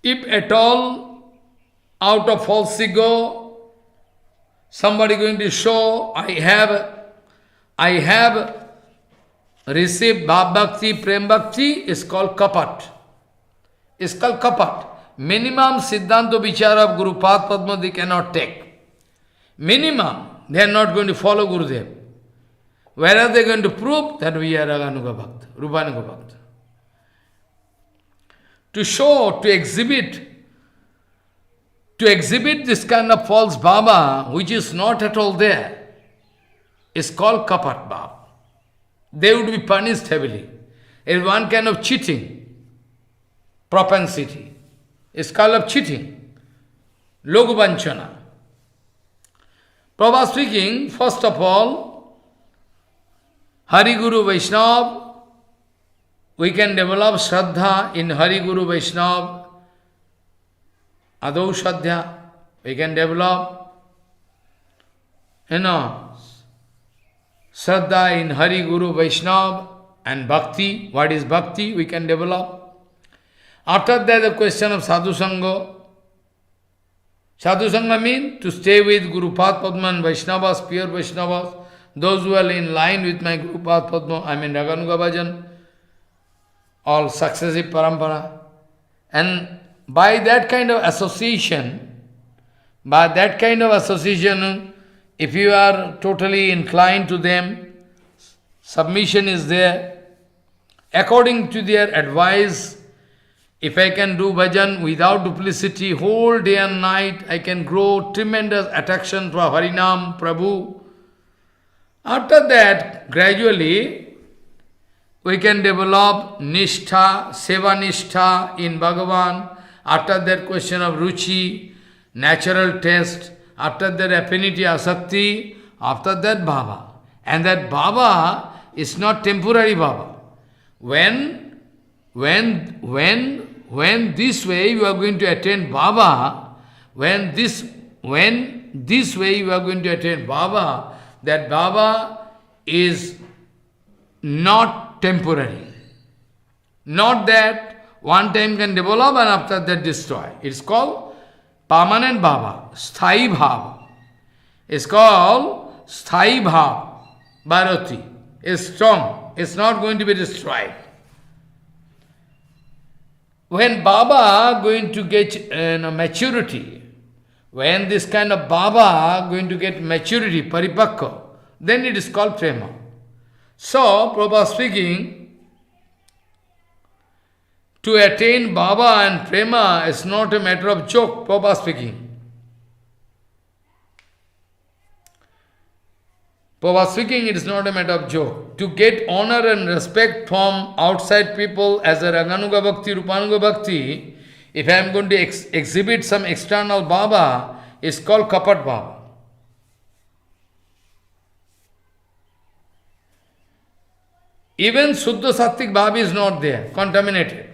If at all, out of false ego, somebody going to show, I have received bhakti, prem bhakti, is called kapat. It's called kapat. Minimum Siddhanta Vichara of Guru Padma they cannot take. Minimum, they are not going to follow Gurudev. Where are they going to prove that we are Raganuga Bhakta, Rupanuga Bhakta? To show, to exhibit this kind of false Baba, which is not at all there, is called Kapat Baba. They would be punished heavily. It's one kind of cheating, propensity. It's called of cheating, Logubanchana. Prabhupada speaking, first of all, Hari Guru Vaishnava, we can develop Shraddha in Hari Guru Vaishnava, Adau Shraddha, we can develop, Shraddha in Hari Guru Vaishnava and Bhakti. What is Bhakti? We can develop. After that, the question of Sadhu Sangha. Sadhu Sangha means to stay with Guru Padma and Vaishnavas, pure Vaishnavas, those who are in line with my Guru Padma, I mean Raganuga Bhajan, all successive parampara. And by that kind of association, if you are totally inclined to them, submission is there. According to their advice, if I can do bhajan without duplicity, whole day and night, I can grow tremendous attraction for Harinam, Prabhu. After that, gradually, we can develop nishtha, seva nishtha in Bhagavan. After that, question of ruchi, natural taste. After that, affinity, asakti. After that, bhava. And that bhava is not temporary bhava. When this way you are going to attain Baba, when this way you are going to attain Baba, that Baba is not temporary. Not that one time can develop and after that destroy. It's called permanent Baba, Sthai Bhava. It's called Sthai Bhava, Bharati. It's strong. It's not going to be destroyed. When Baba going to get maturity, when this kind of Baba going to get maturity, paripakka, then it is called prema. So, Prabhupada speaking, to attain Baba and prema is not a matter of joke, Prabhupada speaking. Prabhupada speaking, it is not a matter of joke. To get honor and respect from outside people as a Raganuga Bhakti, Rupanuga Bhakti, if I am going to exhibit some external Baba, it's called Kapat Baba. Even Suddha Sattik Baba is not there, contaminated.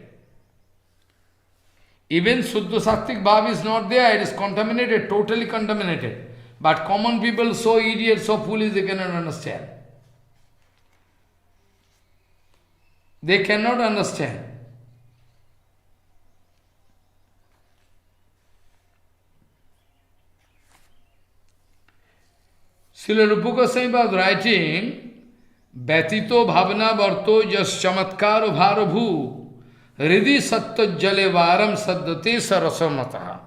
Even Suddha Sattik Baba is not there, it is contaminated, totally contaminated. But common people, so idiot, so foolish, they cannot understand. They cannot understand. Srila Rupa Goswami was writing, Vyatito bhavana varto jas chamatkaro bharabhu Hridi satta jale varam saddate sarasamata.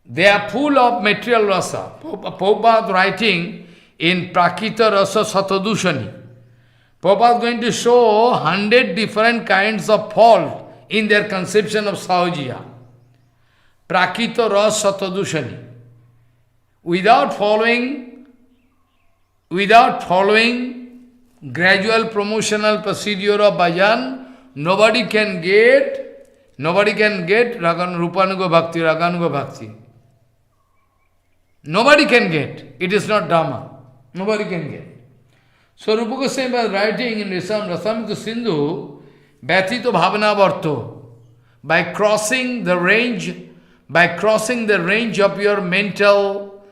They are full of material rasa. Prabhupada writing in Prakita Rasa Satadushani. Prabhupada is going to show 100 different kinds of fault in their conception of Sahajiya. Prakita Rasa Satadushani. Without following gradual promotional procedure of bhajan, nobody can get Nobody can get Rupanuga Bhakti, Raganuga Bhakti. Nobody can get. It is not Dharma. Nobody can get. So Rupa Goswami was writing in Rasamrita Sindhu, Bhatito Bhavana Varto, by crossing the range of your mental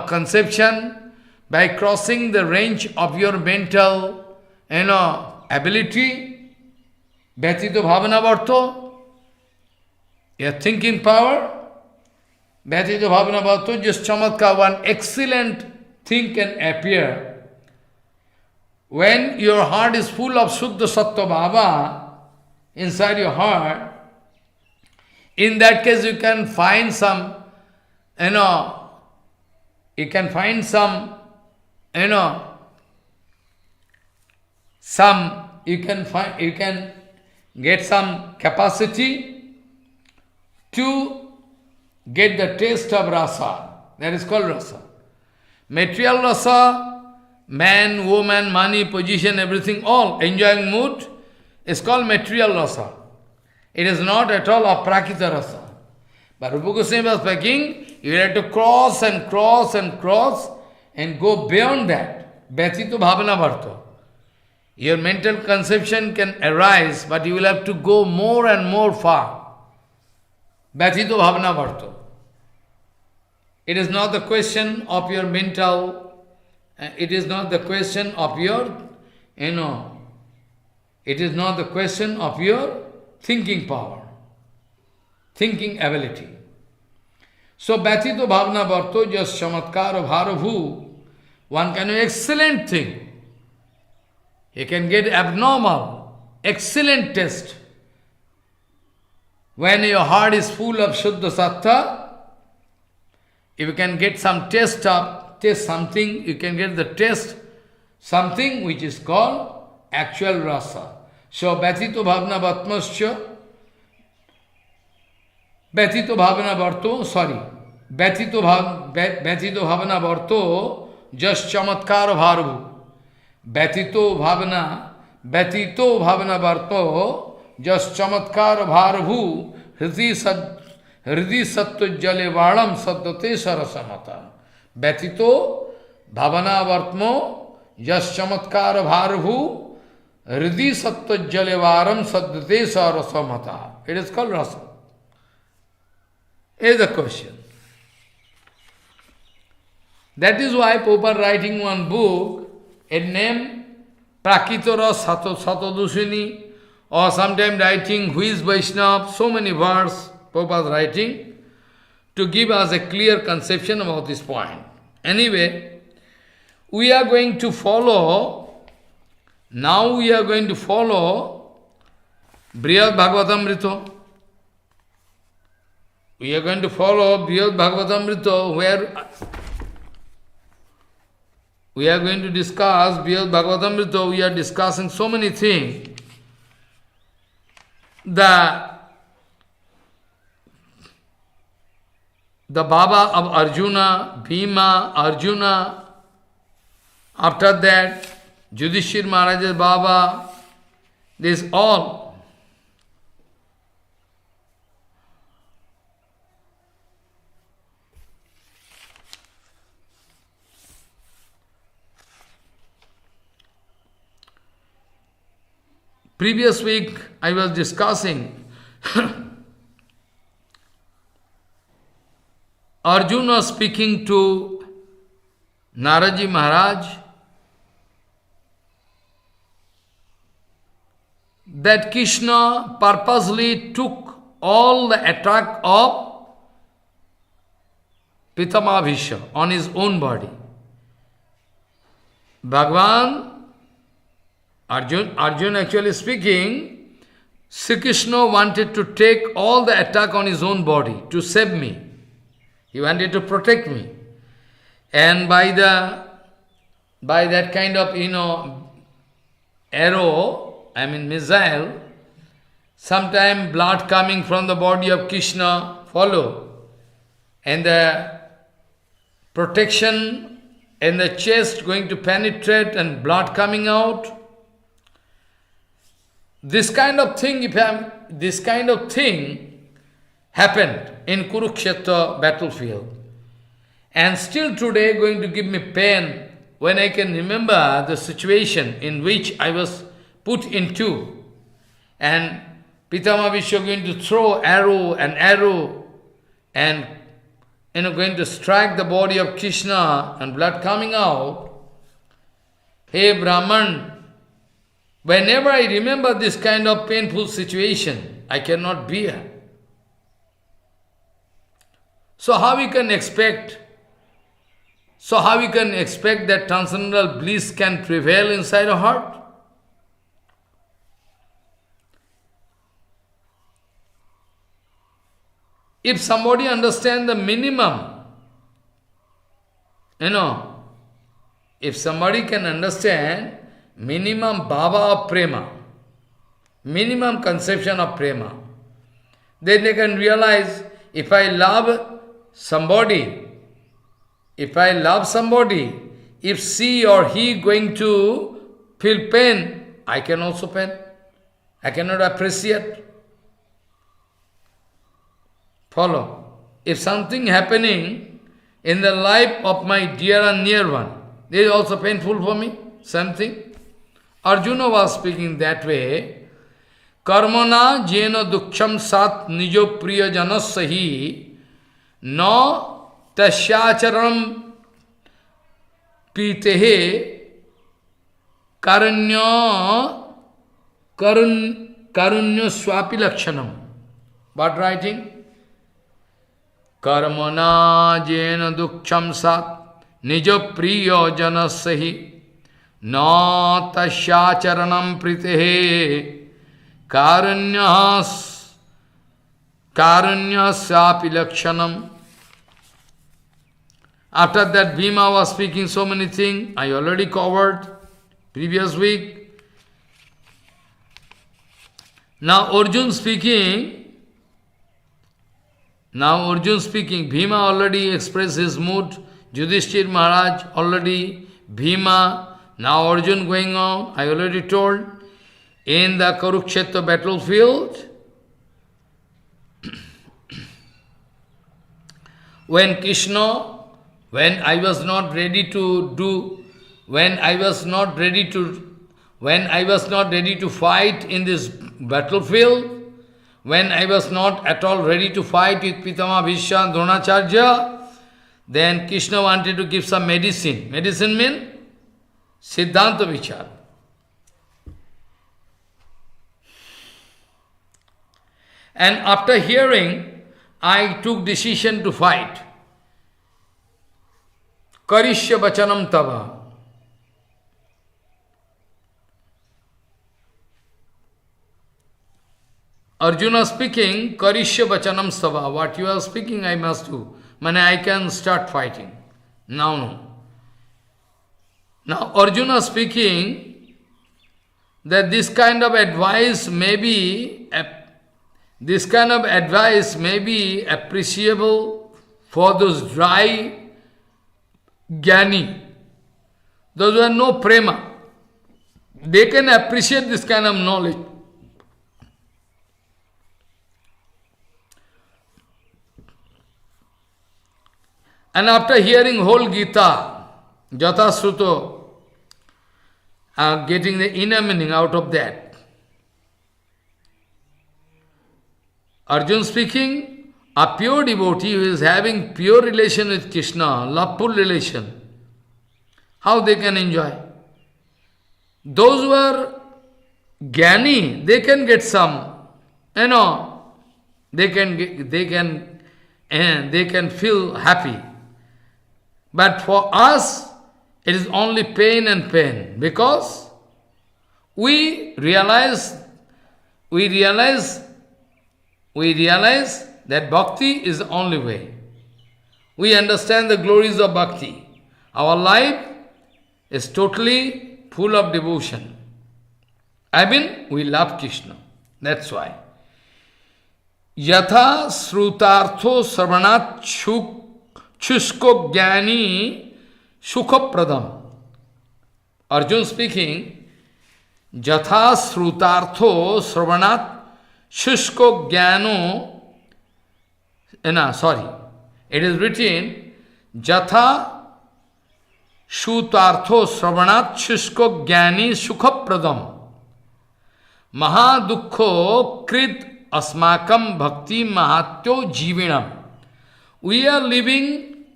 conception, by crossing the range of your mental ability, Bhatito Bhavana Varto, your thinking power, Bhatito Bhavana Varto, just chamatkar, one excellent thing can appear. When your heart is full of Shuddha Sattva Bhava inside your heart, in that case you can find some, you can find some, you can get some capacity to get the taste of rasa. That is called rasa. Material rasa, man, woman, money, position, everything, all enjoying mood is called material rasa. It is not at all aprakita rasa. But Rupa Goswami was speaking, you have to cross and cross and cross and go beyond that. Bhatito Bhavana Varto. Your mental conception can arise, but you will have to go more and more far. Bhatito Bhavana Varto. It is not the question of your mental, it is not the question of your, it is not the question of your thinking power, thinking ability. So, Bhatito Bhavana Varto, just Chamatkara Bharabhu, one can do excellent thing. You can get abnormal, excellent taste. When your heart is full of Shuddha Sattva, if you can get some taste something, you can get the taste, something which is called actual rasa. So, Bhatito Bhavana Vatmasya, Bhatito Bhavana Varto, just Chamatkara Bharabhu. Bhatito Bhavana Varto, just Chamatkara Bharabhu, Hridi Sattva Jale Valam Saddate Sarasamata. Bhatito Bhavana Vartmo, just Chamatkara Bharabhu, Hridi Sattva Jale Varam Saddate Sarasamata. It is called rasa. Is the question. That is why Prabhupada writing one book, a name Prakitara Satodushini, or sometime writing who is Vaishnava, so many words Prabhupada writing to give us a clear conception about this point. Anyway, we are going to follow, now we are going to follow Brihad Bhagavatamrita. We are going to follow Brihad Bhagavatamrita, where we are going to discuss Brihad Bhagavatamrita. We are discussing so many things. The Baba of Arjuna, Bhima, Arjuna, after that, Yudhishthira Maharaj's Baba, this all. Previous week I was discussing Arjuna speaking to Naraji Maharaj that Krishna purposely took all the attack of Pitama Bhishma on his own body. Arjun actually speaking, Sri Krishna wanted to take all the attack on his own body to save me. He wanted to protect me. And by that kind of, arrow, missile, sometime blood coming from the body of Krishna follow. And the protection in the chest going to penetrate and blood coming out. This kind of thing, if I am this kind of thing happened in Kurukshetra battlefield. And still today going to give me pain when I can remember the situation in which I was put into. And Pitama Vishwa going to throw arrow and going to strike the body of Krishna and blood coming out. Hey Brahman, whenever I remember this kind of painful situation, I cannot bear. So how we can expect that transcendental bliss can prevail inside a heart? If somebody understands the minimum, if somebody can understand minimum bhava of prema, minimum conception of prema, then they can realize if I love somebody, if she or he going to feel pain, I can also pain. I cannot appreciate. Follow. If something happening in the life of my dear and near one, this is also painful for me. Something. Arjuna was speaking that way. Karmana jena duksham sat nijo priya janassahi no tasyacharam pitehe karunya swapi lakshanam. What writing? Karmana jena duksham sat nijo priya janassahi no tasyacharanam pritehe karunya swapi lakshanam. After that, Bhima was speaking so many things, I already covered previous week. Now Arjuna speaking, Bhima already expressed his mood, Yudhishthir Maharaj already, Bhima, now Arjuna going on, I already told, in the Kurukshetra battlefield, when I was not ready to fight in this battlefield, when I was not at all ready to fight with Pitama Bhishma and Dronacharya, then Krishna wanted to give some medicine. Medicine means Siddhanta Vichar. And after hearing, I took decision to fight. Karishya Vachanam Tava. Arjuna speaking, Karishya Vachanam Tava. What you are speaking, I must do. I can start fighting. No. Now Arjuna speaking that this kind of advice may be appreciable for those dry Jnani, those who have no prema. They can appreciate this kind of knowledge. And after hearing whole Gita, Jata Sruto, getting the inner meaning out of that, Arjuna speaking, a pure devotee who is having pure relation with Krishna, loveful relation, how they can enjoy? Those who are Jnani, they can get some, they can feel happy. But for us, it is only pain and pain, because we realize that bhakti is the only way. We understand the glories of bhakti. Our life is totally full of devotion. We love Krishna. That's why. Yatha srutartho sarvanat chusko jnani sukha pradam. Arjuna speaking, Jatha srutartho sarvanat Shushko Jnano, it is written, Jatha Shutartho Sravanat Shushko Jnani Sukhapradam Mahadukho Krit Asmakam Bhakti Mahatyo Jivinam. We are living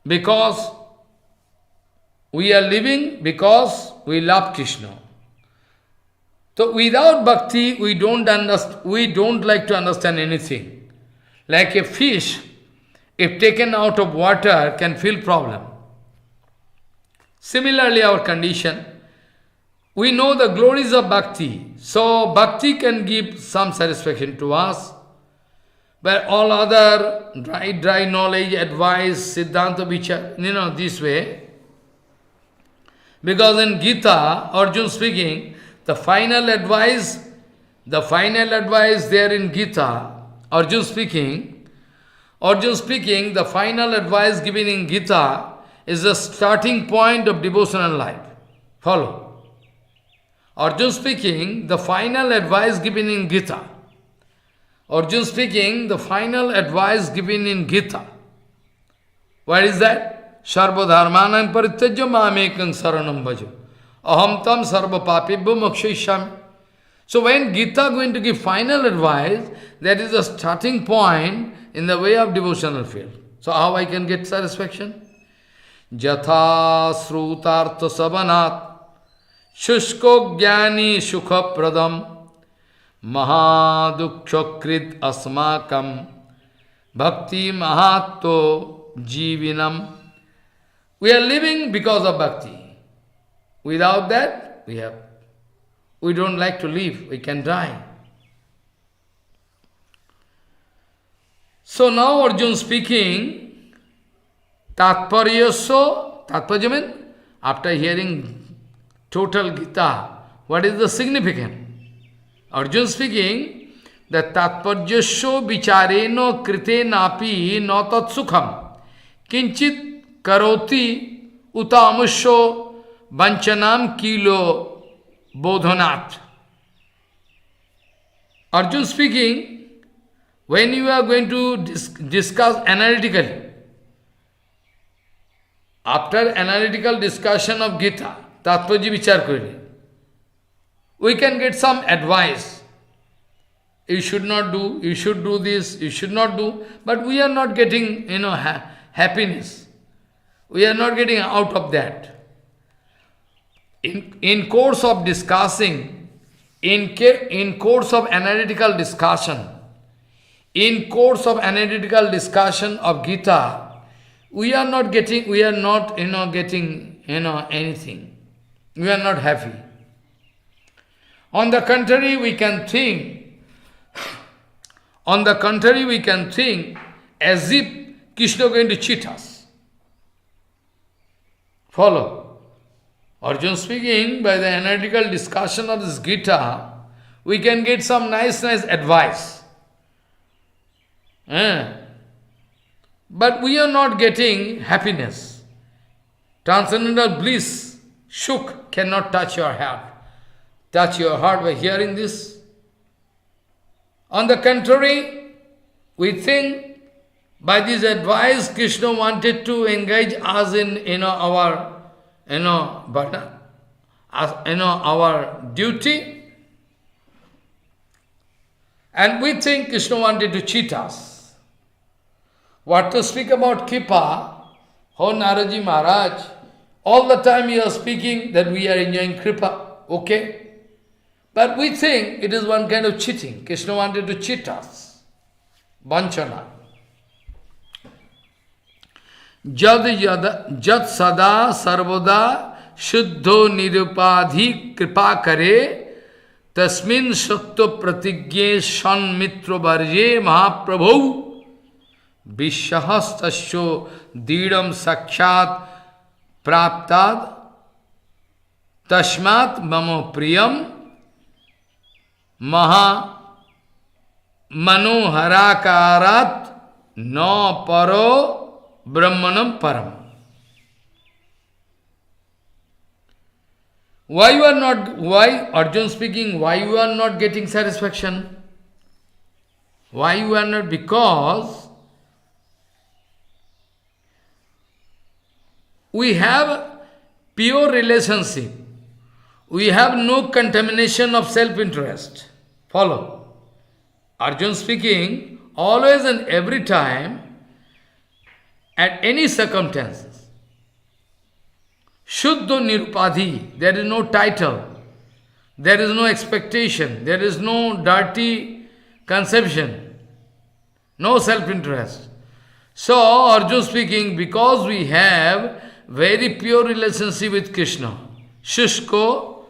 because we love Krishna. So without bhakti, we don't like to understand anything. Like a fish, if taken out of water, can feel problem. Similarly, our condition, we know the glories of bhakti. So bhakti can give some satisfaction to us. But all other dry knowledge, advice, Siddhanta Vichar, this way. Because in Gita, Arjuna speaking, the final advice there in Gita, Arjuna speaking, the final advice given in Gita is the starting point of devotional life. Follow. Arjuna speaking, the final advice given in Gita. Arjuna speaking, the final advice given in Gita. What is that? Sarva dharmanam parityajya mamekam saranam bhaja. Aham tam sarva papibhyo mokshayishami. So when Gita going to give final advice, that is the starting point in the way of devotional field. So how I can get satisfaction? Jatha srutartha sabanat shushko jnani sukha pradam Mahadukshakrit asmakam bhakti mahatto jivinam. We are living because of bhakti. Without that, we don't like to live, we can die. So now Arjuna speaking, Tatparya means, after hearing total Gita, what is the significance? Arjuna speaking, that tatparjasyo vichareno krite napi no tat sukham kinchit karoti utamusyo vanchanam kilo bodhanat. Arjuna speaking, when you are going to discuss analytically, after analytical discussion of Gita, tatparya vichar kori, we can get some advice. You should not do, you should do this, you should not do. But we are not getting, happiness. We are not getting out of that. In course of discussing, in course of analytical discussion of Gita, we are not getting, anything. We are not happy. On the contrary, we can think as if Krishna is going to cheat us. Follow. Arjuna speaking, by the analytical discussion of this Gita, we can get some nice advice. But we are not getting happiness. Transcendental bliss, shuk, cannot touch your heart. Touch your heart by hearing this. On the contrary, we think by this advice Krishna wanted to engage us in our our duty, and we think Krishna wanted to cheat us. What to speak about Kripa? Oh Naraji Maharaj, all the time you are speaking that we are enjoying Kripa, okay? But we think it is one kind of cheating. Krishna wanted to cheat us. Vanchana. Jad sada sarvada shuddho nirupadhi kripa kare tasmin satto pratigye shan mitra varje mahaprabhu vishahastasyo didam sakshat praptad tashmat mamo priyam Maha manoharakarat no paro brahmanam param. why, Arjun speaking, why you are not getting satisfaction? Why you are not? Because we have pure relationship. We have no contamination of self-interest. Follow. Arjun speaking, always and every time, at any circumstances. Shuddha Nirupadhi, there is no title, there is no expectation, there is no dirty conception, no self-interest. So, Arjuna speaking, because we have very pure relationship with Krishna, Shushko,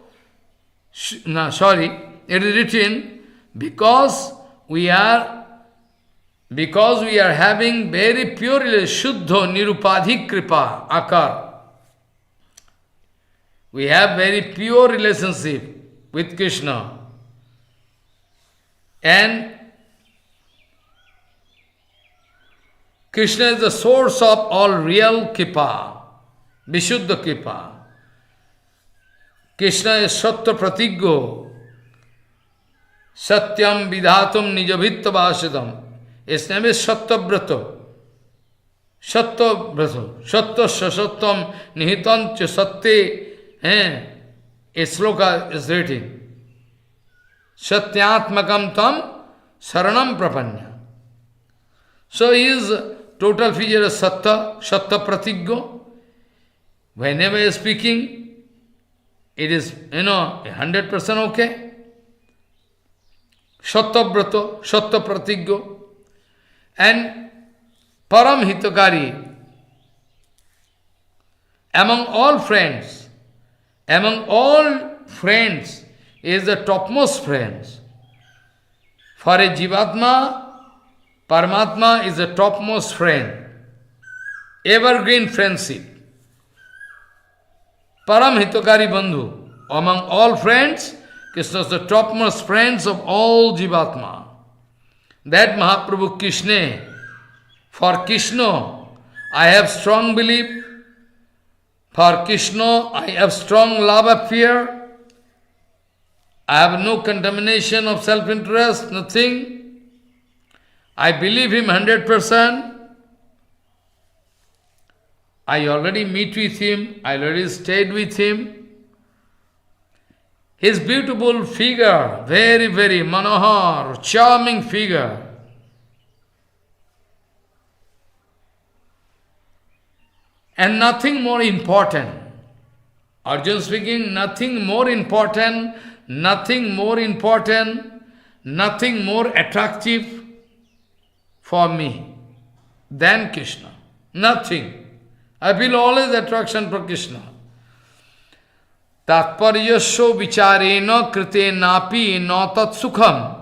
it is written, because we are having very pure relationship, Shuddha Nirupadhi Kripa, Akar. We have very pure relationship with Krishna. And Krishna is the source of all real Kripa, Vishuddha Kripa. Krishna is Sattva Pratiggo, Satyam Vidhatum Nijabhitta Vasadam. His name is Sattvabrata. Sattvabrata. Sattva Sasattam Nihitam Cha Satte. A sloka is written. Satyatmakam tam saranam prapanya. So his total feature is Satta, Satta Pratiggo. Whenever he is speaking, it is, 100% okay. Satta Brato, Satta Pratiggo. And Param Hitakari. Among all friends, is the topmost friends. For a Jivatma, Paramatma is the topmost friend. Evergreen friendship. Param Hitokari Bandhu. Among all friends, Krishna is the topmost friends of all Jivatma. That Mahaprabhu Krishna, for Krishna, I have strong belief. For Krishna, I have strong love affair. I have no contamination of self-interest, nothing. I believe him 100%. I already meet with him. I already stayed with him. His beautiful figure, very, very manohar, charming figure. And nothing more important. Arjuna speaking, nothing more important, nothing more attractive for me than Krishna. Nothing. I feel always attraction for Krishna. Tatparyasya vicharena krite napi natat sukham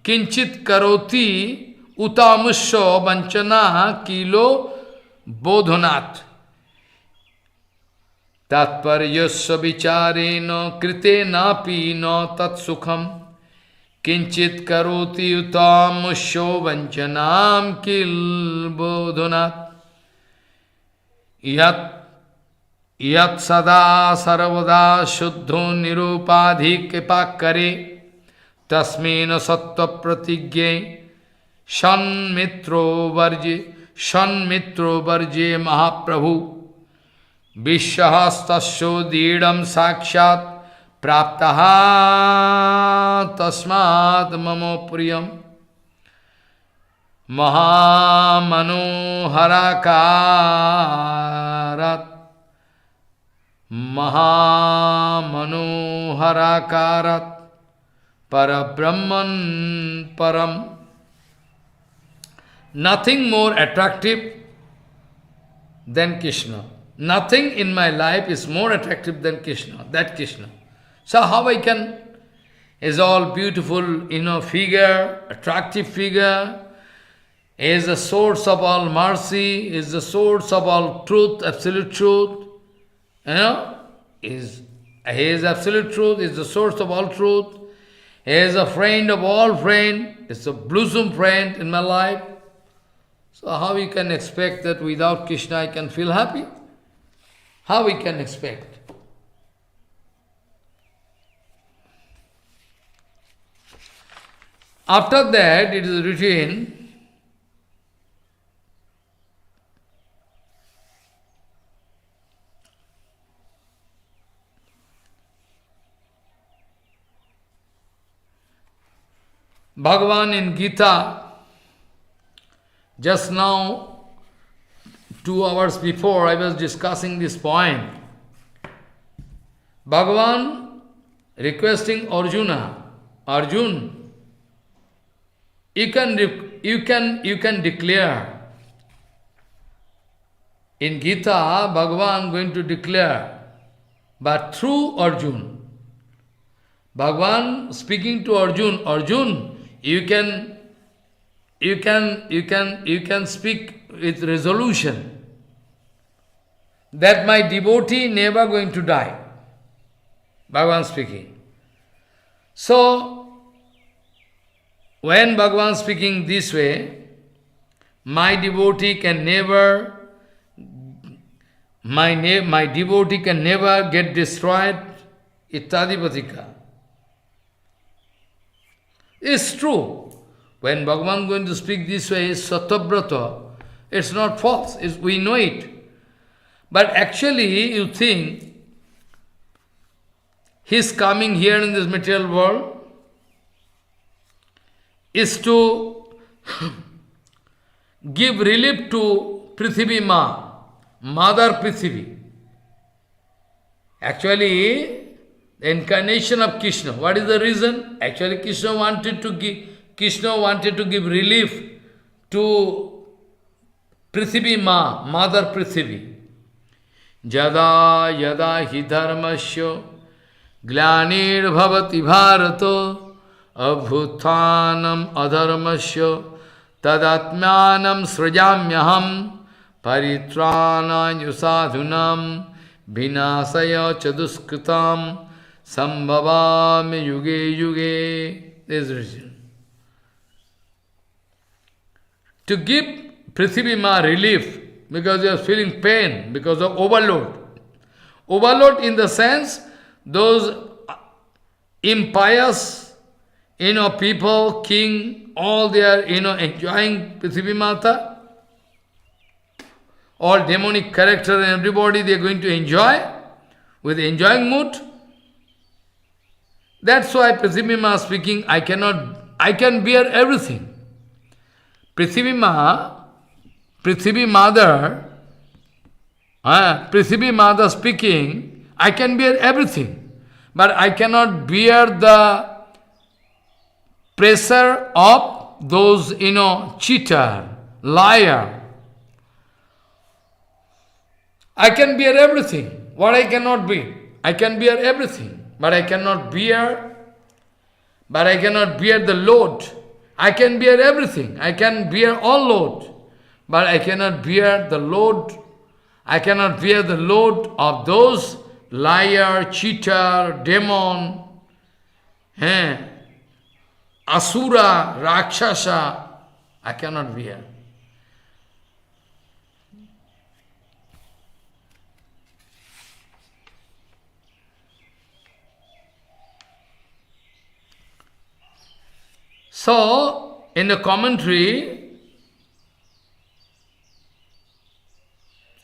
kinchit karoti utamusya vanchana kilo bodhanat. Tatparyasya vicharena krite napi natat sukham kinchit karoti utamusya vanchanam kil bodhanat. Yat sada sarvada shuddho nirupadhi kipakare tasmena sattva pratigye shanmitro varje mahaprabhu vishahastasyo didam sakshat praptaha tasmad mamo priyam Mahamanoharakarat Parabrahman Param. Nothing more attractive than Krishna. Nothing in my life is more attractive than Krishna, that Krishna. So how I can, is all beautiful, figure, attractive figure, is the source of all mercy, is the source of all truth, absolute truth. He is absolute truth, is the source of all truth. He is a friend of all friends, is a blossom friend in my life. So how we can expect that without Krishna I can feel happy? How we can expect? After that, it is written, Bhagavan in Gita, just now, 2 hours before, I was discussing this point. Bhagavan requesting Arjuna, Arjun, you can declare. In Gita, Bhagavan going to declare, but through Arjun. Bhagavan speaking to Arjun, Arjun, you can speak with resolution that my devotee never going to die. Bhagavan speaking. So, when Bhagavan speaking this way, my devotee can never, my devotee can never get destroyed, ittadipatika. It's true. When Bhagavan going to speak this way, is Satyabrata, it's not false, we know it. But actually, you think, his coming here in this material world is to give relief to Prithivi Ma, Mother Prithivi. Actually, the incarnation of Krishna. What is the reason? Actually, Krishna wanted to give relief to Prithivi Ma, Mother Prithivi. Jada yada hi dharmasya glanir bhavati bharato abhuthanam adharmasya tadatmanam srajamyaham paritranam yusadhunam vinasaya chaduskritam sambhavami yuge yuge. This is reason. To give Prithivi Ma relief, because they are feeling pain, because of overload. Overload in the sense, those impious, people, king, all they are, enjoying Prithivi Mata. All demonic character and everybody they are going to enjoy, with enjoying mood. That's why Prithivi Ma speaking, I can bear everything. Prithivi Mother speaking, I can bear everything, but I cannot bear the pressure of those, cheater, liar. I can bear everything. What I cannot be? I can bear everything, but I cannot bear the load. I can bear everything. I can bear all load, but I cannot bear the load. I cannot bear the load of those liar, cheater, demon, asura, rakshasa. I cannot bear. So, in the commentary,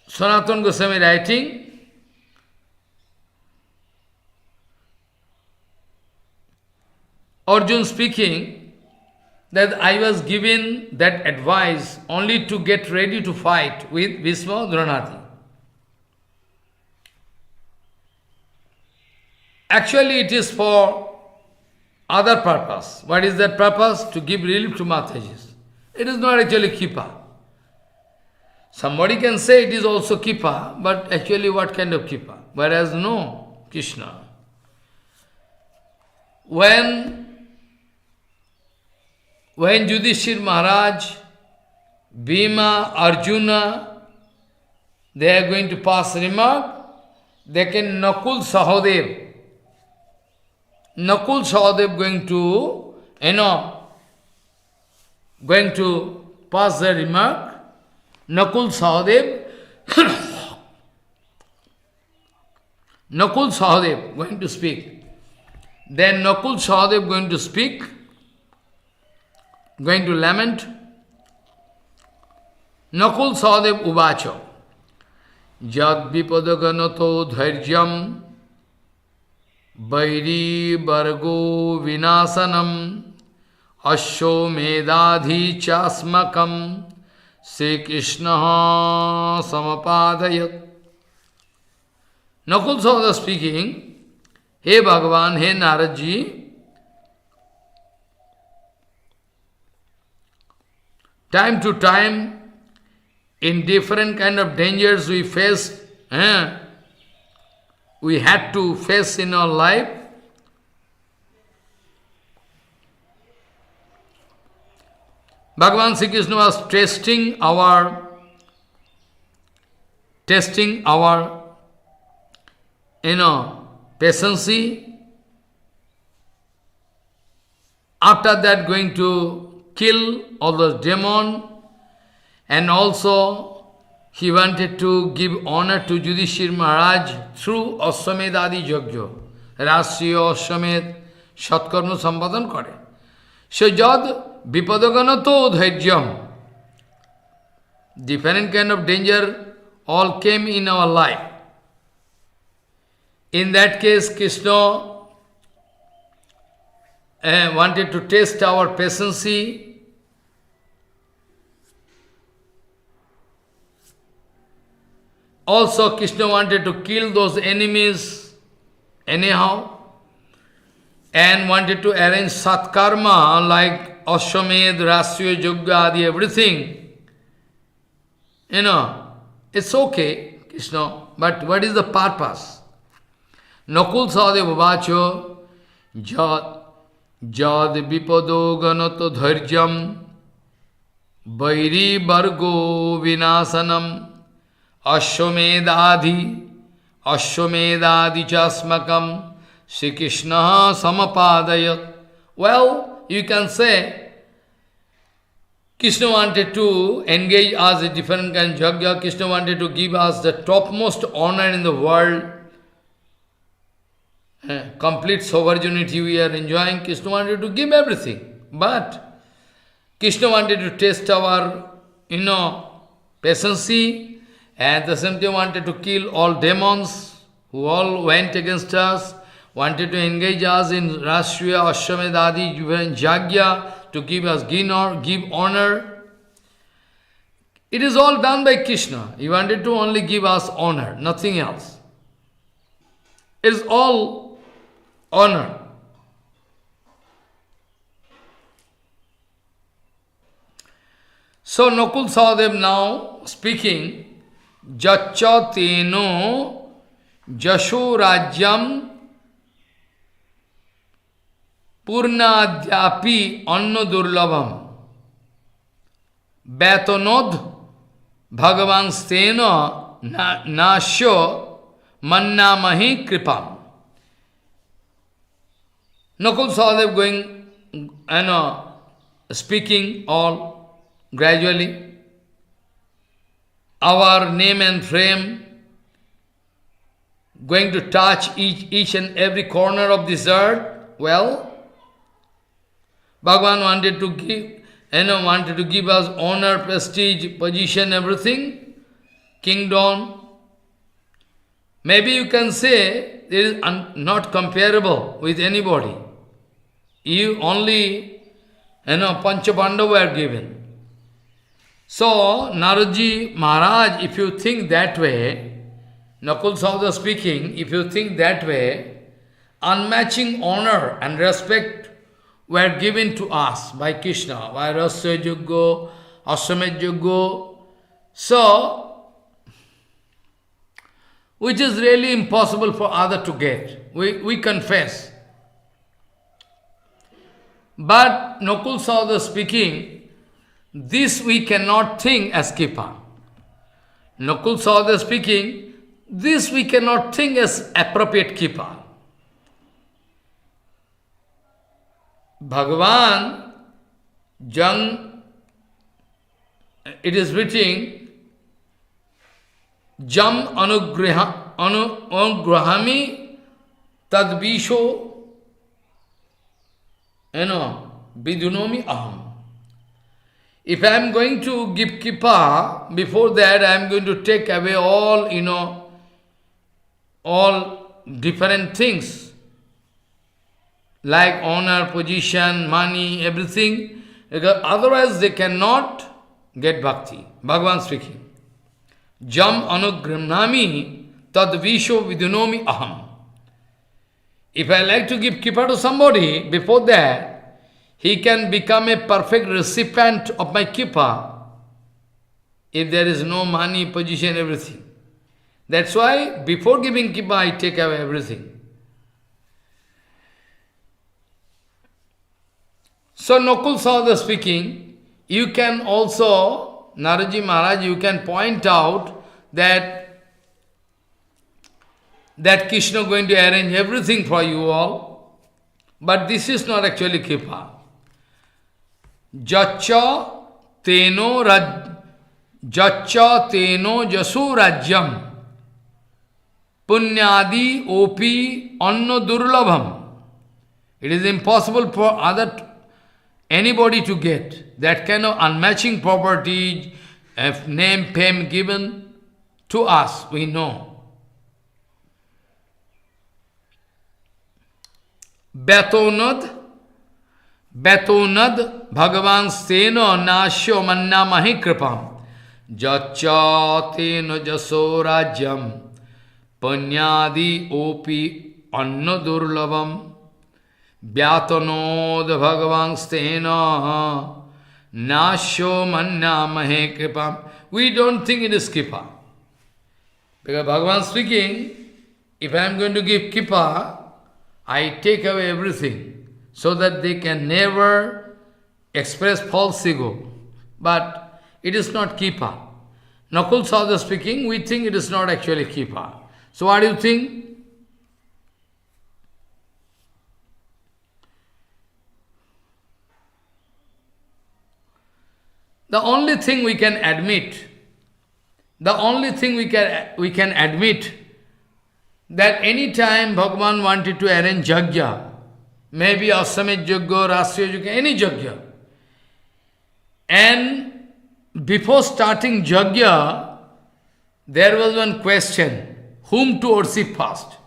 Sanatana Goswami writing, Arjuna speaking, that I was given that advice only to get ready to fight with Bhishma Dronati. Actually, it is for other purpose. What is that purpose? To give relief to Matajis. It is not actually Kripa. Somebody can say it is also Kripa, but actually what kind of Kripa? Whereas no, Krishna. When Yudhishthir Maharaj, Bhima, Arjuna, they are going to pass remark, they can Nakul Sahadev going to pass the remark. Nakul Sahadev going to speak. Then Nakul Sahadev going to speak. going to lament. Nakul Sahadev Uvacho Jad Vipadaganato Dhairyam Vairi Bargo Vinasanam Asho Medadhi Chasmakam Sri Krishna Samapadayat. Nakul Sahadev speaking, Hey Bhagavan, Hey Naradji, time to time, in different kind of dangers we face, we had to face in our life. Bhagavan Sri Krishna was testing our patience. After that, going to kill all those demons, and also he wanted to give honor to Yudhishthira Maharaj through Ashwamedh Yajna. Rasya Ashwamedh Shatkarma Sampadana kare. So jad vipadaganato dhairyam. Different kind of danger all came in our life. In that case, Krishna wanted to test our patience. Also, Krishna wanted to kill those enemies anyhow, and wanted to arrange satkarma like Ashwamedh, Rasya, Yajna, Adi, everything. It's okay, Krishna, but what is the purpose? Nakul Sahadev Vacho Jad Vipado Ganato Dhairyam Vairi Bargo Vinasanam Ashwamedh Chasmakam Sri Krishna Samapadayat. Well, you can say Krishna wanted to engage us in different kind of yajna. Krishna wanted to give us the topmost honor in the world. Complete sovereignty we are enjoying. Krishna wanted to give everything. But Krishna wanted to test our, patience. And the same time wanted to kill all demons who all went against us, wanted to engage us in Rashtriya, Ashwamedh Adi, Jagya, to give us give honor. It is all done by Krishna. He wanted to only give us honor, nothing else. It is all honor. So Nakul Sahadev now speaking, Jacha teno jasho rajyam purnadhyapi anno durlabham betonod bhagavan stena nasyo mannamahi kripam. Nakul Sahadev going, speaking all gradually. Our name and frame going to touch each and every corner of this earth. Well, Bhagavan wanted to give us honor, prestige, position, everything, kingdom. Maybe you can say it is not comparable with anybody. You only, Pancha Pandava were given. So, Naradji Maharaj, if you think that way, Nakul Sahadev speaking, if you think that way, unmatching honor and respect were given to us by Krishna, by Rasya Yajna, Ashwamedh Yajna. So, which is really impossible for other to get. We confess. But Nakul Sahadev speaking, this we cannot think as Kripa. Nakul Sahadev speaking, this we cannot think as appropriate Kripa. Bhagavan, it is written, Jam anugrahami tadvisho, vidunomi aham. If I am going to give kippa, before that I am going to take away all, all different things, like honor, position, money, everything, because otherwise they cannot get bhakti. Bhagavan speaking. Jam anugramnami tad visho vidunomi aham. If I like to give kippa to somebody, before that, he can become a perfect recipient of my kippa, if there is no money, position, everything. That's why, before giving kippa, I take away everything. So, Nakul Sahadra speaking, you can also, Naraji Maharaj, you can point out that Krishna is going to arrange everything for you all, but this is not actually kippa. Jacha teno jaso rajyam punyadi opi anno durlabham. It is impossible for anybody to get that kind of unmatching property, name, fame given to us, we know. Betonad Bhagavan steno nasyo manna mahi kripam jacha teno jaso rajyam punyadi opi anna durlabam Bhyatanod Bhagavan steno nasyo manna mahi kripam. We don't think it is kippa. Because Bhagavan speaking, if I am going to give kippa, I take away everything, so that they can never express false ego. But it is not kippa. Nakul Sahadra speaking, we think it is not actually kippa. So what do you think? The only thing we can admit, we can admit, that any time Bhagavan wanted to arrange yajna, maybe Asamit yajna, Rasya yajna, any yajna, and before starting yajna, there was one question, whom to worship first?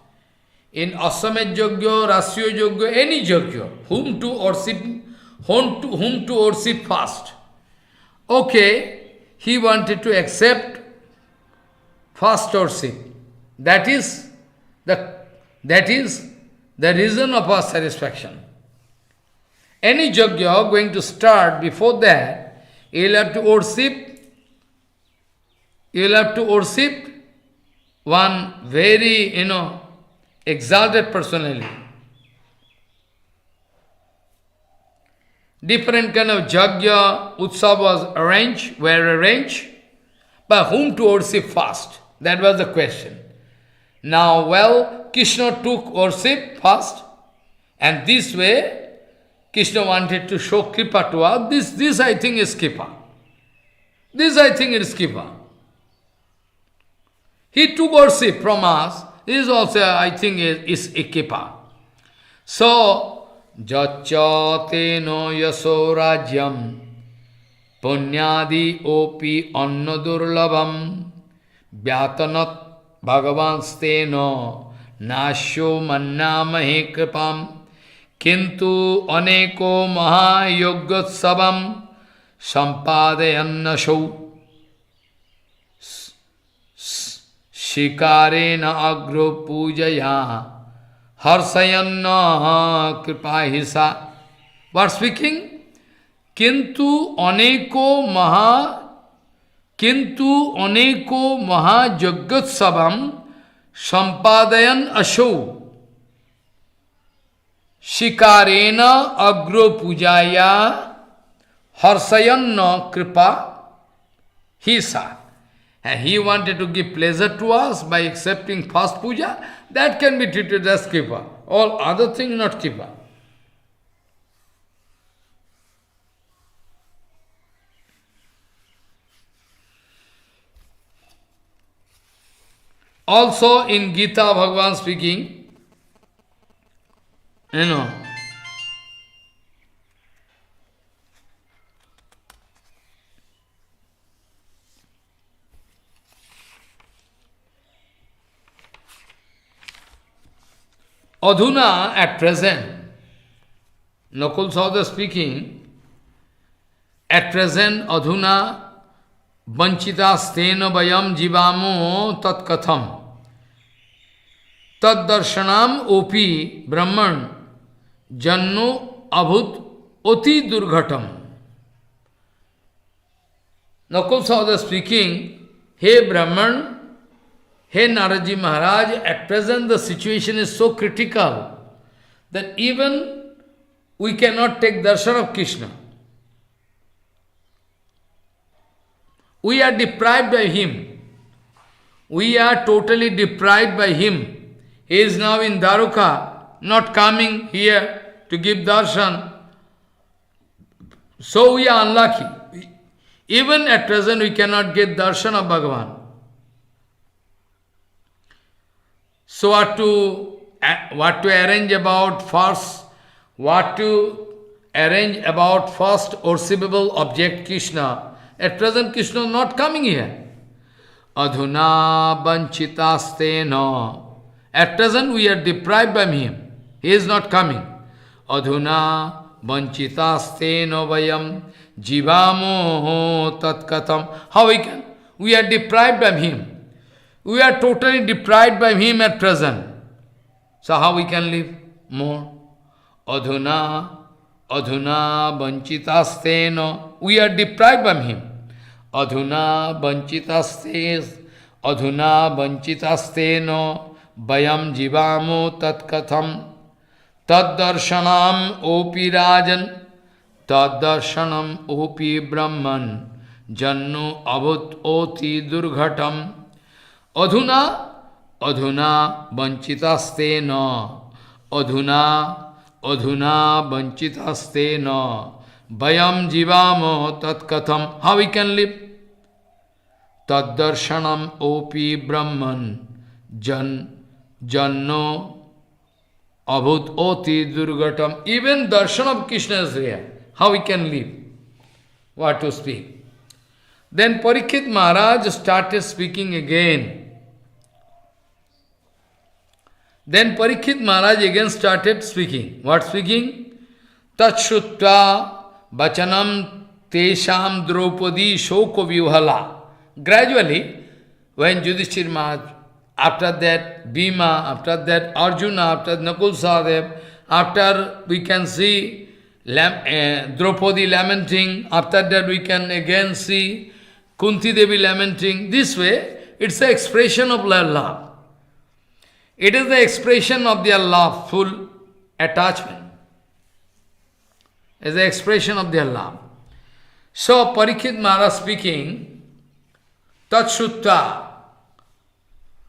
In Asamit yajna, Rasya yajna, any yajna, whom to worship first? Okay, he wanted to accept first worship. That is the reason of our satisfaction. Any yajna going to start, before that, you will have to worship one very, exalted personality. Different kind of yajna, utsava were arranged, but whom to worship first? That was the question. Now, Krishna took worship first, and this way, Krishna wanted to show kippa to us. This I think is kippa. This I think is kippa. He took worship from us. This also I think is a kippa. So, jacha teno yaso rajyam punyadi opi anna durlabam Bhyatanat Bhagavan steno nasyo manna mahi kripam kintu aneko maha yogatsavam sampadayanna shau shikarena agro pujaya harsayanna kripahisa. What speaking? Kintu aneko maha jagatsavam sampadayan asho shikarena agro pujaya harsayanna kripa hisa. And he wanted to give pleasure to us by accepting first puja. That can be treated as kripa. All other things not kripa. Also in Gita, Bhagavan speaking, Adhuna, at present, Nakul Sahadeva speaking, at present, Adhuna, Vanchita stena vayam jivamo tat katham. Tad darshanam opi brahman janno abhut oti durghatam. Nakul Sahadeva speaking, hey Brahman, hey Naraji Maharaj, at present the situation is so critical that even we cannot take darshan of Krishna. We are deprived by him. We are totally deprived by him. He is now in Dwaruka, not coming here to give darshan. So we are unlucky. Even at present we cannot get darshan of Bhagavan. So what to arrange about first? What to arrange about first worshipable object Krishna? At present Krishna is not coming here. Adhuna vanchitastena. At present we are deprived by him. He is not coming. Adhuna vanchitastena vayam jivamo tatkatam. How we can? We are deprived by him. We are totally deprived by him at present. So how we can live more? Adhuna vanchitastena. We are deprived by him. Adhuna vanchitastena vayam jivamo tatkatham. Tad darshanam opi rajan. Tad darshanam opi brahman. Janno abhut oti durghatam. Adhuna vanchitastena. Adhuna vanchitastena. Vayam jivamo tat katham. How we can live? Tad darshanam opi brahman. Janno abhut oti durgatam. Even darshan of Krishna is there. How we can live? What to speak? Then Parikshit Maharaj started speaking again. Then Parikshit Maharaj again started speaking. What speaking? Tachshutva Bachanam Tesham Draupadi Shoko Vyuhala. Gradually, when Yudhishthira Maharaj, after that Bhima, after that Arjuna, after Nakul Sahadeva, after we can see Draupadi lamenting, after that we can again see Kunti Devi lamenting. This way, it's the expression of love. It is the expression of their love, full attachment. It's the expression of their love. So, Parikshit Maharaj speaking, Tatshutta,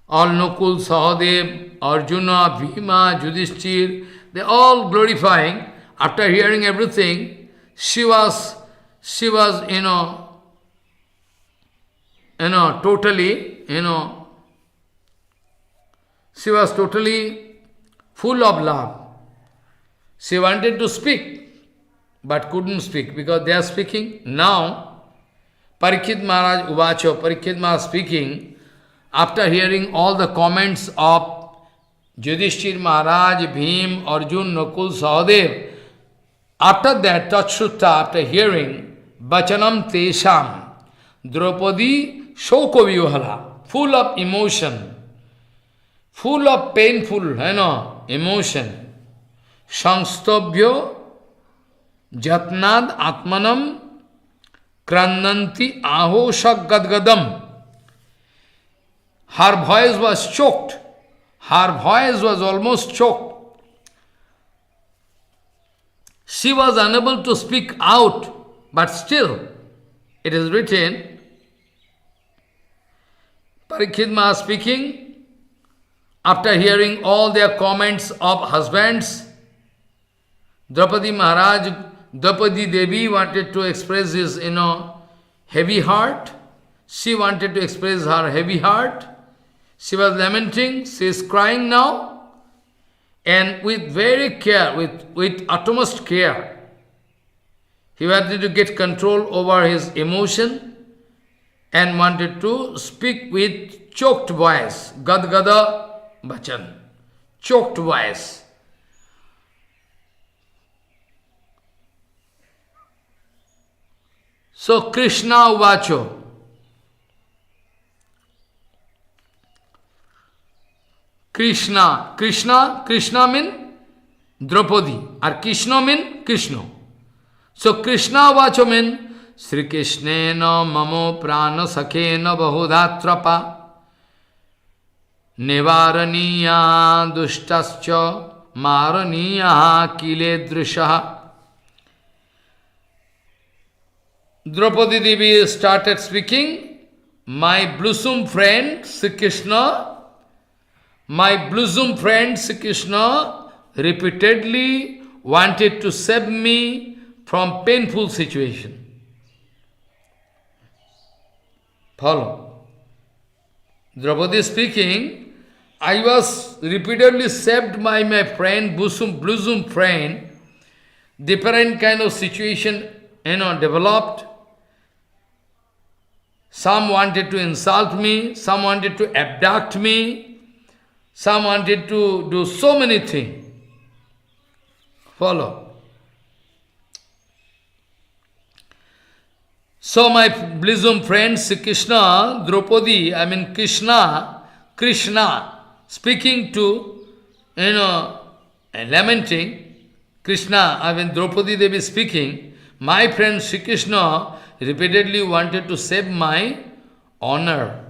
all Nakul, Sahadev, Arjuna, Bhima, Yudhishthir, they all glorifying. After hearing everything, she was totally, she was totally full of love. She wanted to speak, but couldn't speak because they are speaking. Now, Parikshit Maharaj Uvacho, Parikshit Maharaj speaking, after hearing all the comments of Yudhishthir Maharaj, Bhim, Arjun, Nakul, Sahadev, after that, Tachshutta, after hearing, Bachanam Tesham, Draupadi Shoko Vyuhala, full of emotion, full of painful, emotion. Sangstabhyo Jatnad Atmanam Krannanti Ahoshak Gadgadam. Her voice was choked. Her voice was almost choked. She was unable to speak out, but still, it is written, Parikshit Maharaj speaking, after hearing all their comments of husbands, Draupadi Devi wanted to express his, heavy heart. She wanted to express her heavy heart. She was lamenting, she is crying now. And with very care, with utmost care, he wanted to get control over his emotion and wanted to speak with choked voice, Gadgada Bachan, choked voice. So Krishna Uvacho. Krishna mean Draupadi, or Krishna mean Krishna. So Krishna Vacho mean Sri Krishnena mamo prana sakhena bahudatrapa nivaraniya dushtascha maraniya kiledrishaha. Draupadi Devi started speaking, my bosom friend Sri Krishna, my bosom friend Sri Krishna repeatedly wanted to save me from painful situation. Follow. Draupadi speaking, I was repeatedly saved by my friend, bosom friend, different kind of situation, developed. Some wanted to insult me, some wanted to abduct me, some wanted to do so many things. Follow. So my bosom friend Sri Krishna, Draupadi, Krishna, speaking to, lamenting, Draupadi Devi speaking, my friend Sri Krishna repeatedly wanted to save my honor.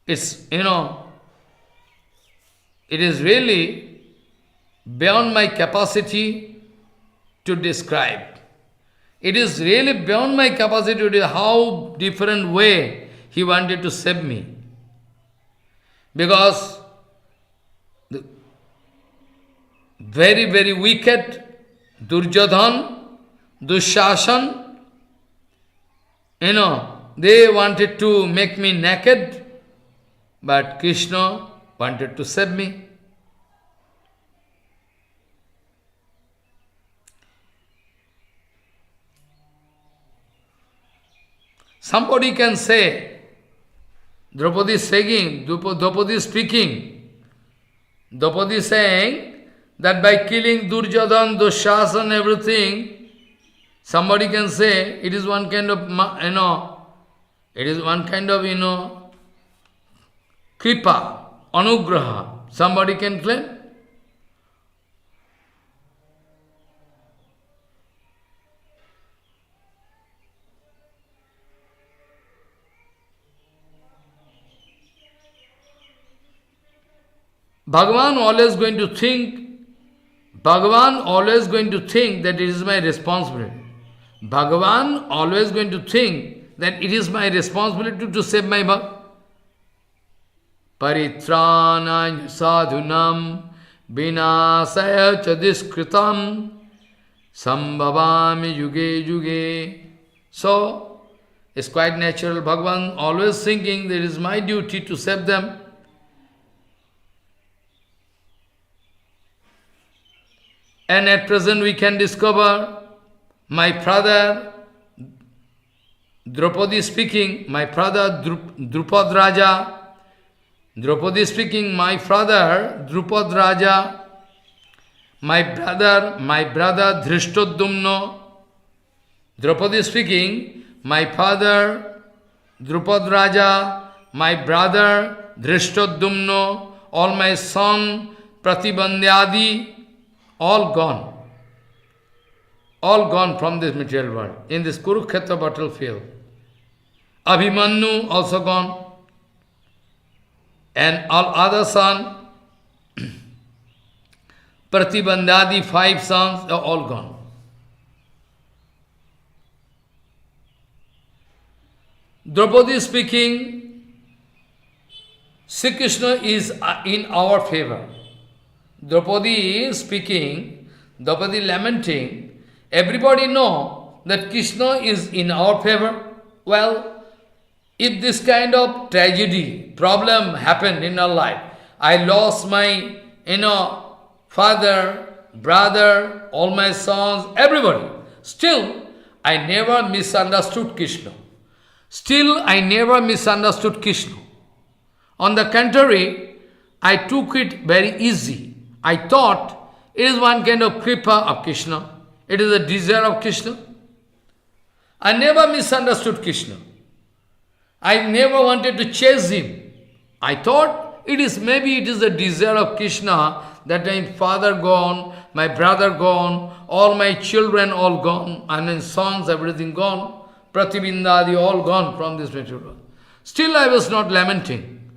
It's, it is really beyond my capacity to describe. It is really beyond my capacity to do how different way he wanted to save me. Because the very, very wicked Duryodhan, Dushasan, they wanted to make me naked, but Krishna wanted to save me. Somebody can say, Draupadi is saying, Draupadi saying that by killing Duryodhan, Dushasan, everything, somebody can say it is one kind of, kripa, anugraha. Somebody can claim. Bhagavan always going to think that it is my responsibility. Bhagavan always going to think that it is my responsibility to save my bhakt. Paritrana sadhunam vinasaya chadiskritam sambhavami yuge yuge. So, it's quite natural. Bhagavan always thinking that it is my duty to save them. And at present we can discover my brother, Draupadi speaking, my brother Drupad Raja, Draupadi speaking, my father Drupad Raja, my brother Dhrishtadyumna, Draupadi speaking, my father Drupad Raja, my brother Dhrishtadyumna, all my son Pratibandhyadi, all gone from this material world, in this Kurukshetra battlefield. Abhimanyu also gone, and all other sons, Pratibandhyadi, 5 sons, are all gone. Draupadi speaking, Sri Krishna is in our favor. Draupadi is speaking, Draupadi lamenting, everybody know that Krishna is in our favor. Well, if this kind of tragedy, problem happened in our life, I lost my, father, brother, all my sons, everybody. Still, I never misunderstood Krishna. On the contrary, I took it very easy. I thought it is one kind of kripa of Krishna. It is a desire of Krishna. I never misunderstood Krishna. I never wanted to chase him. I thought maybe it is the desire of Krishna that my father gone, my brother gone, all my children all gone, I mean sons, everything gone, Pratibindadi all gone from this material world. Still I was not lamenting.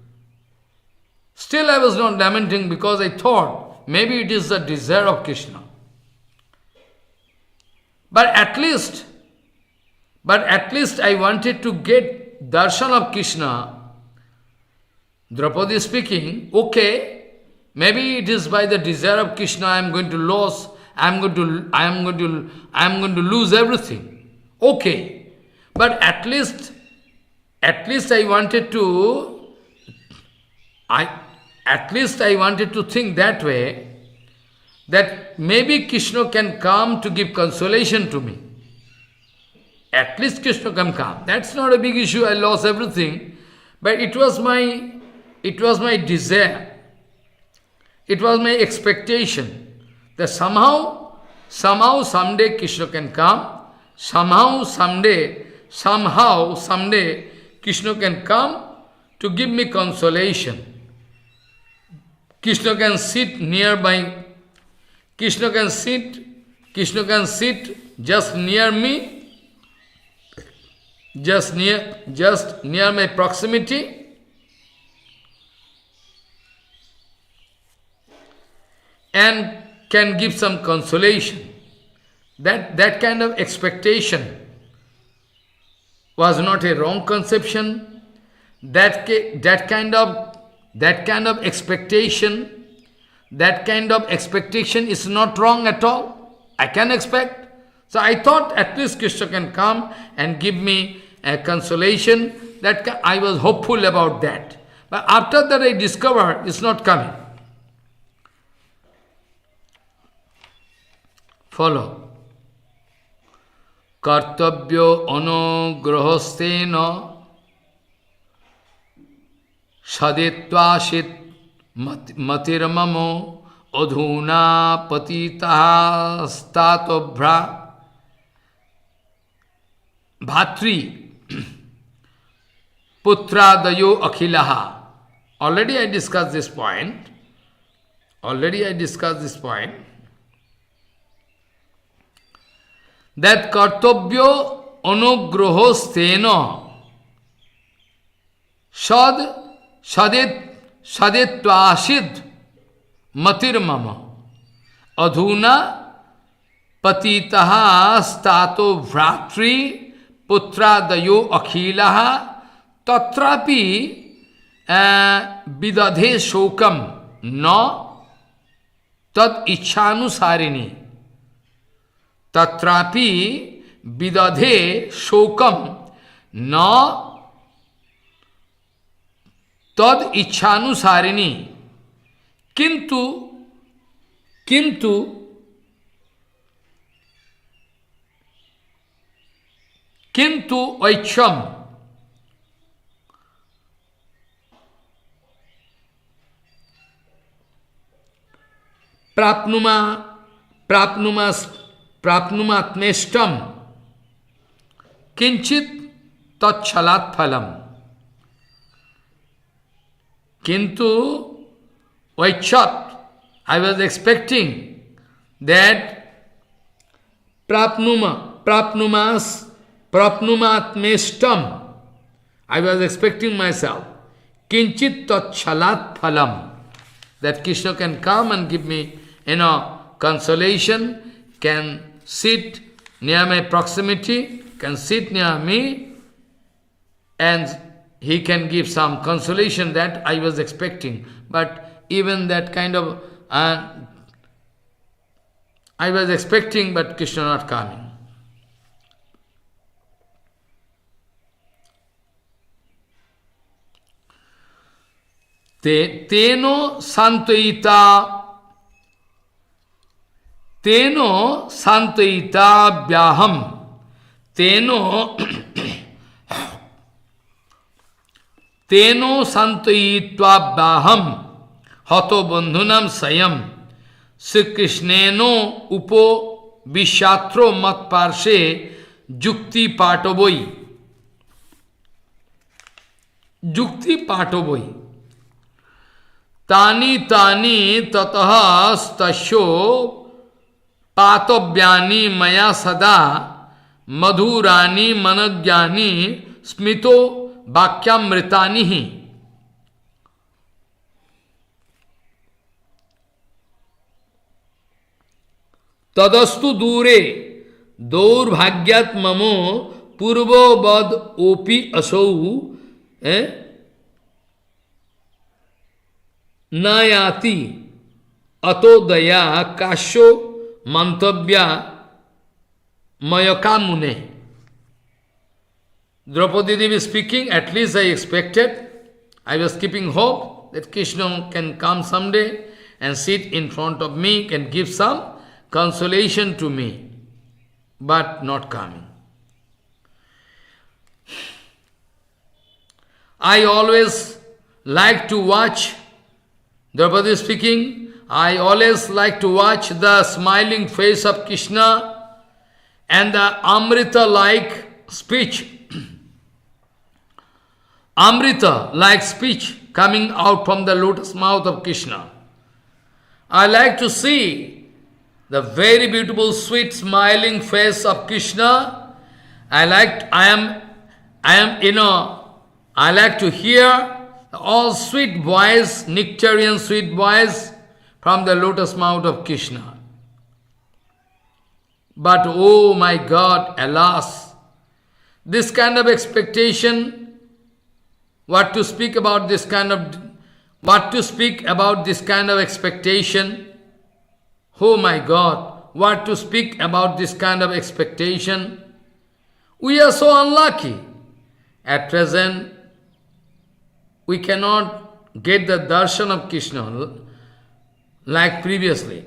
Still I was not lamenting because I thought maybe it is the desire of Krishna. But at least I wanted to get darshan of Krishna. Draupadi speaking, okay, maybe it is by the desire of Krishna I am going to lose, I am going to lose everything. Okay. But at least I wanted to think that way, that maybe Krishna can come to give consolation to me. At least Krishna can come. That's not a big issue, I lost everything. But it was my desire. It was my expectation that somehow, someday Krishna can come. Somehow, someday Krishna can come to give me consolation. Krishna can sit nearby. Krishna can sit just near me, just near my proximity, and can give some consolation. That kind of expectation was not a wrong conception. That kind of expectation is not wrong at all. I can expect. So I thought at least Krishna can come and give me a consolation. That I was hopeful about that. But after that I discovered it's not coming. Follow. Kartabhyo anugrahastena sadetvasit matirmamo adhuna patitaha statobhra bhatri putradayo akhilaha. Already I discussed this point. That kartabhyo anugrahastena sadetvasid matirmama adhuna patitaha stato vratri putradayo akhilaha tatrapi vidadhe shokam na tad ichhanusarini. Tatrapi vidadhe shokam na tad ichhanusarini. Kintu vaicham prapnumatmeshtam kinchit tatshalat phalam. Kintu vaichat, I was expecting that prapnumatmeshtam, I was expecting myself, kinchit tatshalat phalam, that Krishna can come and give me, consolation, can sit near my proximity, can sit near me, and he can give some consolation that I was expecting. But even that kind of, I was expecting, but Krishna not coming. Teno santayita vyaham. Teno santayitva vyaham. Hato bandhunam sayam. Sri Krishneno upo vishatro mat parshe Jukti Patoboi. Jukti Patoboi. Tani tani tataha stasyo patobhyani maya sada madhurani managyani smito bhakyamritanihi. Tadastu dure daurbhagyat mamo purvo bad opi asau nayati atodaya kasho mantabhya mayakamune. Draupadi Devi is speaking, at least I expected. I was keeping hope that Krishna can come someday and sit in front of me, can give some consolation to me, but not coming. I always like to watch, Draupadi speaking, I always like to watch the smiling face of Krishna and the Amrita-like speech, Amrita-like speech coming out from the lotus mouth of Krishna. I like to see the very beautiful, sweet, smiling face of Krishna. I like to hear all sweet voice, nectarian sweet voice from the lotus mouth of Krishna. But oh my God, alas, this kind of expectation, what to speak about this kind of expectation? Oh my God, what to speak about this kind of expectation? We are so unlucky. At present, we cannot get the darshan of Krishna like previously.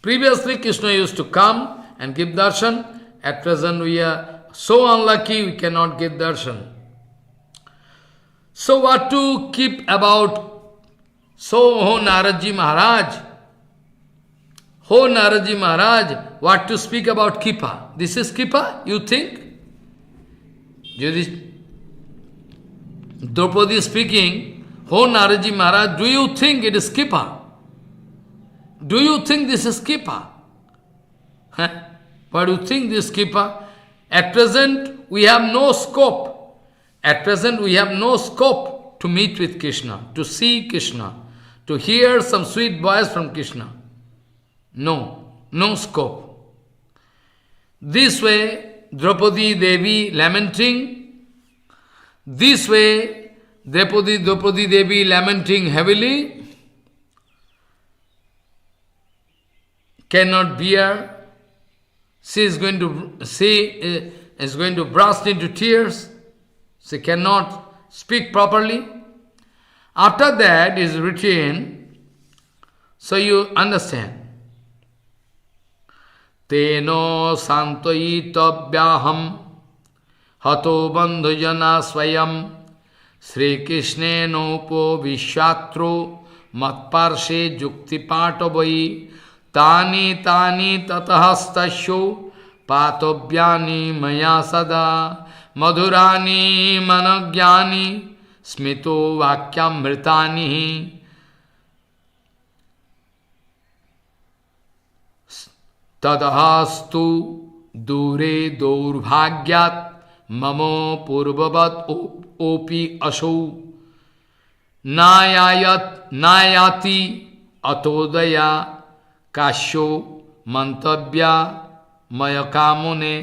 Previously, Krishna used to come and give darshan. At present, we are so unlucky we cannot get darshan. So what to keep about? So, Naradji Maharaj, what to speak about Kripa? This is Kripa, you think? Draupadi is speaking, Oh Naradji Maharaj, do you think it is Kripa? Do you think this is Kripa? What do you think this is Kripa? At present, we have no scope. At present, we have no scope to meet with Krishna, to see Krishna, to hear some sweet voice from Krishna. No scope. This way, Draupadi Devi lamenting. This way, Draupadi Devi lamenting heavily. Cannot bear. She is going to burst into tears. She cannot speak properly. After that is written, so you understand. Teno santoyitavyaham hato bandhujana swayam Sri Krishne nopo vishatro matparshe jukti patavai tani tatahastasyo patobhyani maya sada madhurani managyani smito vakyamritani. Tadahastu dure daurbhagyat mamo purvavat opi asau nayati atodaya kasho mantabhya mayakamune.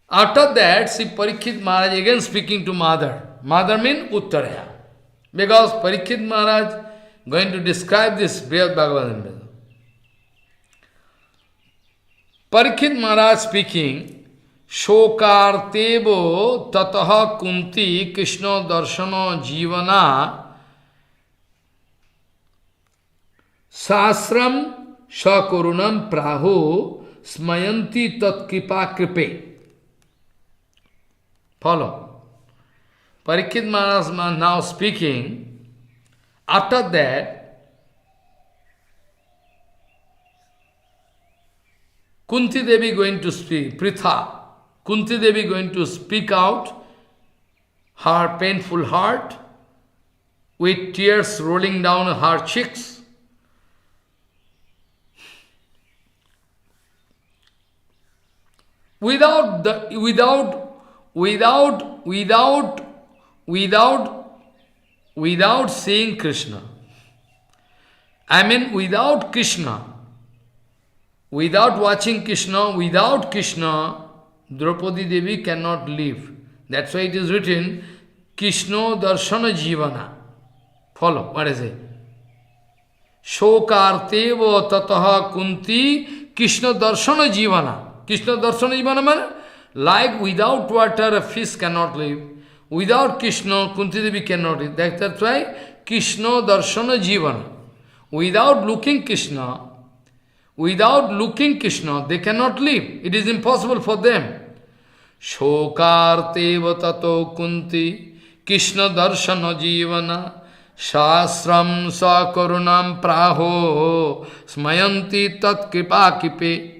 After that, Sri Parikshit Maharaj again speaking to Mother. Mother means Uttaraya. Because Parikshit Maharaj going to describe this Brihad Bhagavatamrita. Parikshit Maharaj speaking, Shokartevo tataha kunti Krishna darshana jivana sasram sakurunam praho smayanti tat kripa kripe. Follow. Parikshit Maharaj now speaking. After that, Kunti Devi going to speak, Pritha, Kunti Devi going to speak out her painful heart with tears rolling down her cheeks. Without seeing Krishna. I mean, without Krishna, without watching Krishna, without Krishna, Draupadi Devi cannot live. That's why it is written, Krishna Darshana Jivana. Follow, what is it? Shokarteva tataha kunti Krishna Darshana Jivana. Krishna Darshana Jivana means, like without water a fish cannot live. Without Krishna, Kunti Devi cannot live. That's why Krishna Darshana Jivana. Without looking Krishna, they cannot live. It is impossible for them. Shokarteva tato kunti Krishna Darshana Jivana Shasram Sakarunam Praho Smayanti Tat Kripa Kipe.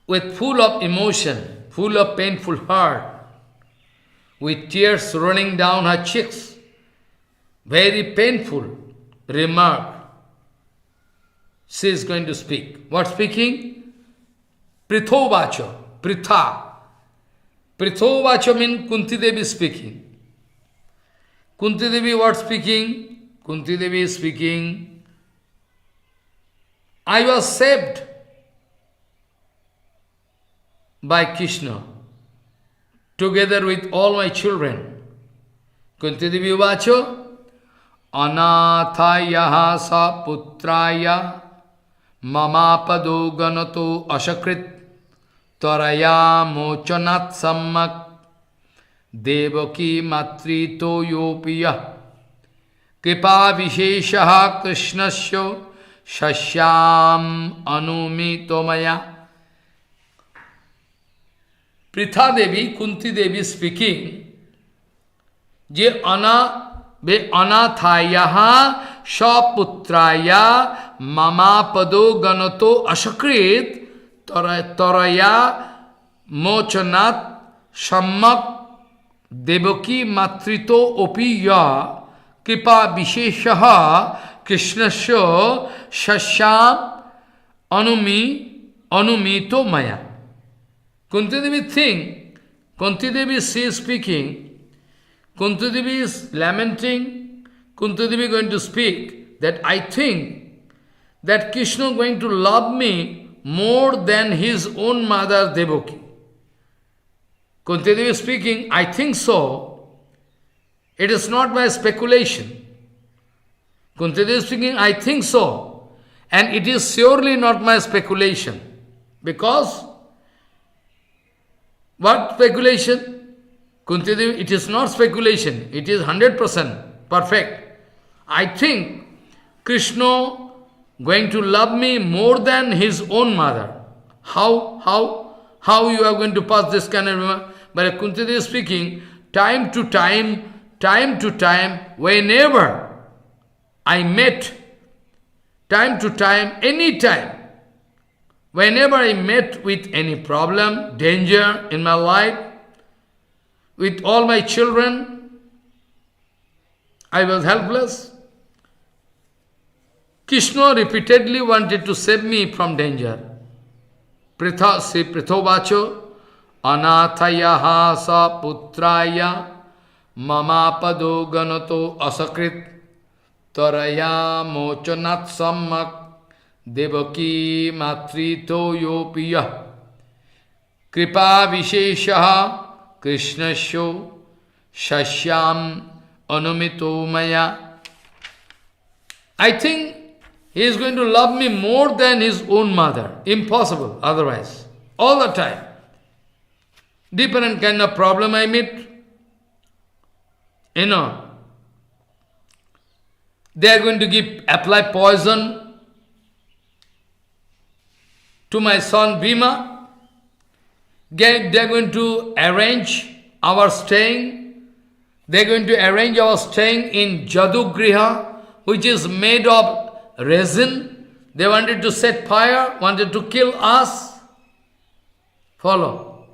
With full of emotion, full of painful heart, with tears running down her cheeks, very painful remark, she is going to speak. What speaking? Prithovacha, Pritha. Prithovacha means Kunti Devi speaking. Kunti Devi what speaking? Kunti Devi is speaking, I was saved by Krishna, together with all my children. Kunti Devi vacho, Anathaya sa putraya mamapado ganato ashakrit taraya mochanat sammak devaki matrito yopiya kripa visheshaha krishnasya shashyam anumito maya. Pritha Devi, Kunti Devi speaking, Je anathayaha shaputraya mama pado ganato ashakrit taraya mochanat sammak devaki matrito opiya kripa visheshaha krishnasya shashyam anumito maya. Kunti Devi think, Kunti Devi she is speaking, Kunti Devi is lamenting, Kunti Devi going to speak that I think that Krishna is going to love me more than his own mother Devaki. Kunti Devi is speaking, I think so. It is not my speculation. Kunti Devi is speaking, I think so. And it is surely not my speculation. Because what speculation? Kunti Devi, it is not speculation, it is 100% perfect. I think Krishna going to love me more than his own mother. How you are going to pass this kind of... But Kunti Devi is speaking, time to time, whenever I met, time to time, any time, whenever I met with any problem, danger in my life, with all my children, I was helpless. Krishna repeatedly wanted to save me from danger. Prithovacho, Anathayaha sa putraya mama pado ganato asakrit taraya mochanat sammak devaki matrito yopiya kripa visheshaha krishnasyo shashyam anumito maya. I think he is going to love me more than his own mother. Impossible otherwise. All the time. Different kind of problem I meet. They are going to apply poison to my son Bhima. They are going to arrange our staying. They are going to arrange our staying in Jadugriha, which is made of resin. They wanted to set fire, wanted to kill us. Follow.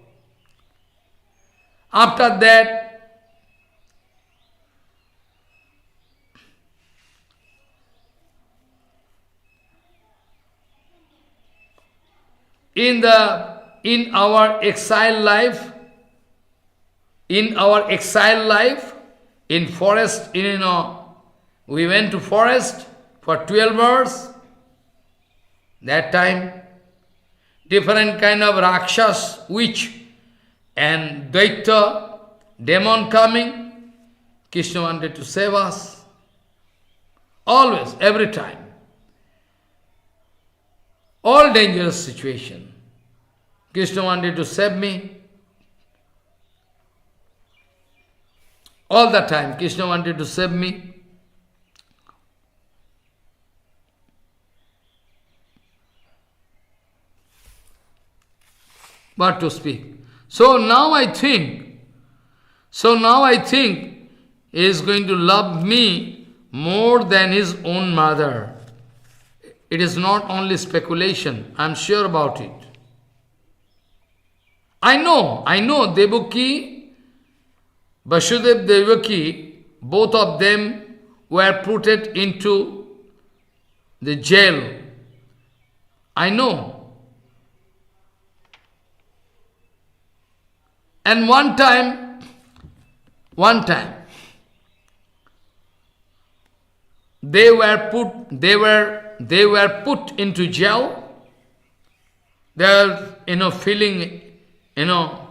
After that, in our exile life, in forest, we went to forest for 12 hours. That time, different kind of Rakshas, witch, and Daita, demon coming. Krishna wanted to save us. Always, every time. All dangerous situation. Krishna wanted to save me. All the time, Krishna wanted to save me. What to speak? So now I think he is going to love me more than his own mother. It is not only speculation, I am sure about it. I know Devaki, Vasudev Devaki, both of them were put into the jail. I know. And one time, they were put into jail. They were, feeling,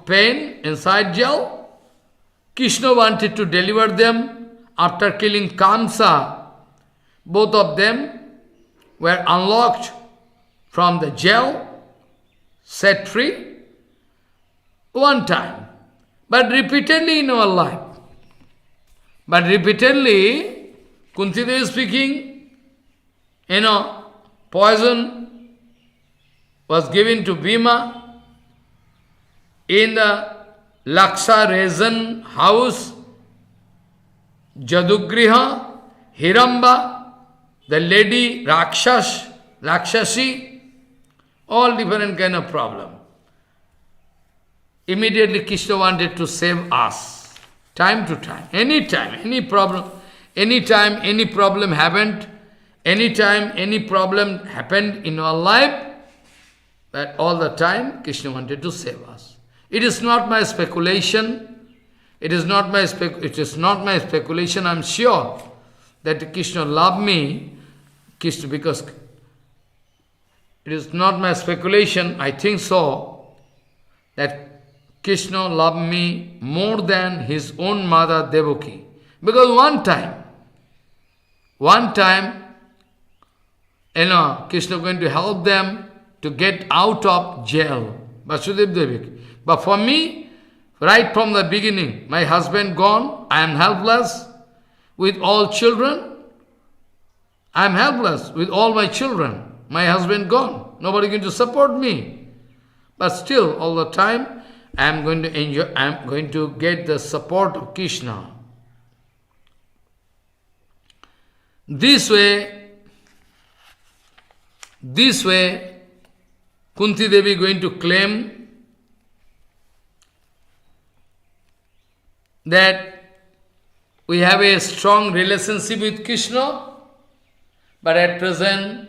pain inside jail. Krishna wanted to deliver them after killing Kamsa. Both of them were unlocked from the jail, set free. One time, but repeatedly in our life. But repeatedly, Kunti Devi is speaking, poison was given to Bhima in the Laksa Resin house, Jadugriha, Hiramba, the lady Rakshasi, all different kind of problem. Immediately Krishna wanted to save us, time to time, anytime, any problem happened, anytime any problem happened in our life, that all the time Krishna wanted to save us. It is not my speculation, I am sure that Krishna loved me, because it is not my speculation, I think so, that Krishna loved me more than his own mother Devaki. Because one time, Krishna going to help them to get out of jail, Vasudeva Devaki. But for me, right from the beginning, my husband gone, I am helpless with all children. I am helpless with all my children. My husband gone. Nobody going to support me. But still, all the time, I am going to enjoy, I am going to get the support of Krishna. This way, Kunti Devi going to claim that we have a strong relationship with Krishna, but at present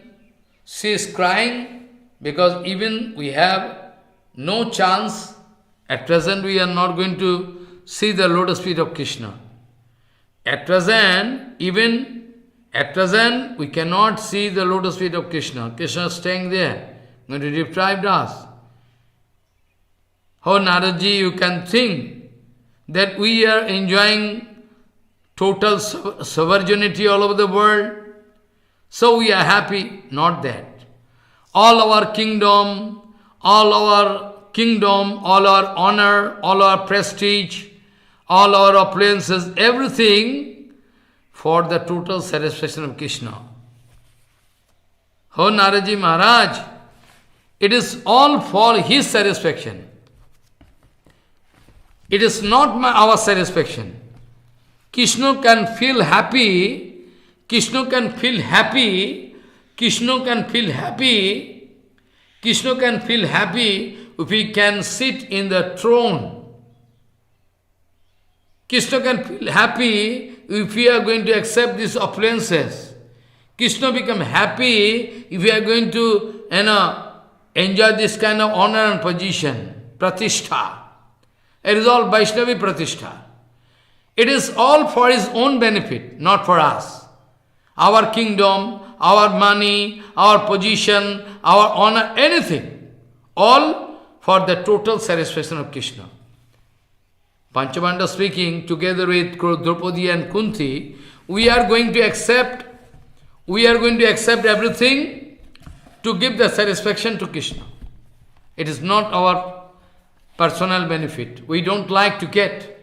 she is crying because even we have no chance. At present we are not going to see the lotus feet of Krishna. At present, we cannot see the lotus feet of Krishna. Krishna is staying there, going to deprive us. How Naraji, you can think that we are enjoying total sovereignty all over the world. So we are happy. Not that. All our kingdom, all our honor, all our prestige, all our appliances, everything for the total satisfaction of Krishna. Oh Naraji Maharaj, it is all for his satisfaction. It is not our satisfaction. Krishna can feel happy Krishna can feel happy. Krishna can feel happy if he can sit in the throne. Krishna can feel happy if we are going to accept these opulences. Krishna become happy if we are going to, enjoy this kind of honor and position, pratishtha. It is all Vaishnavi pratishtha. It is all for his own benefit, not for us. Our kingdom, our money, our position, our honor, anything. All for the total satisfaction of Krishna. Panchabanda speaking, together with Draupadi and Kunti, we are going to accept everything to give the satisfaction to Krishna. It is not our personal benefit. We don't like to get.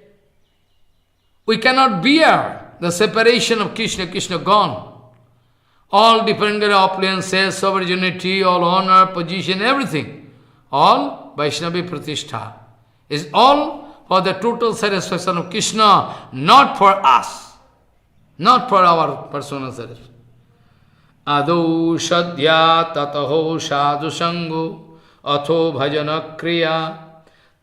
We cannot bear the separation of Krishna, Krishna gone. All different opulences, sovereignty, all honor, position, everything. All Vaishnavi Pratishtha. Is all for the total satisfaction of Krishna, not for us. Not for our personal satisfaction. Ado shadya tataho sadhu sango atho bhajana kriya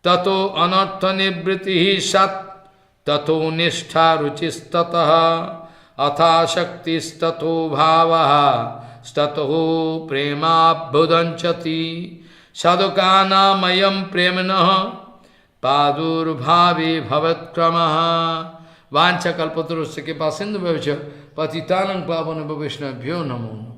tato anartha nibritihi sat tato nishtha ruchistataha atha shaktistato bhavaha stataho prema bhudanchati sadhukana mayam premanaha padur bhavi bhavatkramaha vancha kalpatarusya ke pasindu bhavcha patitanam pavana bhavishna bhyo namo.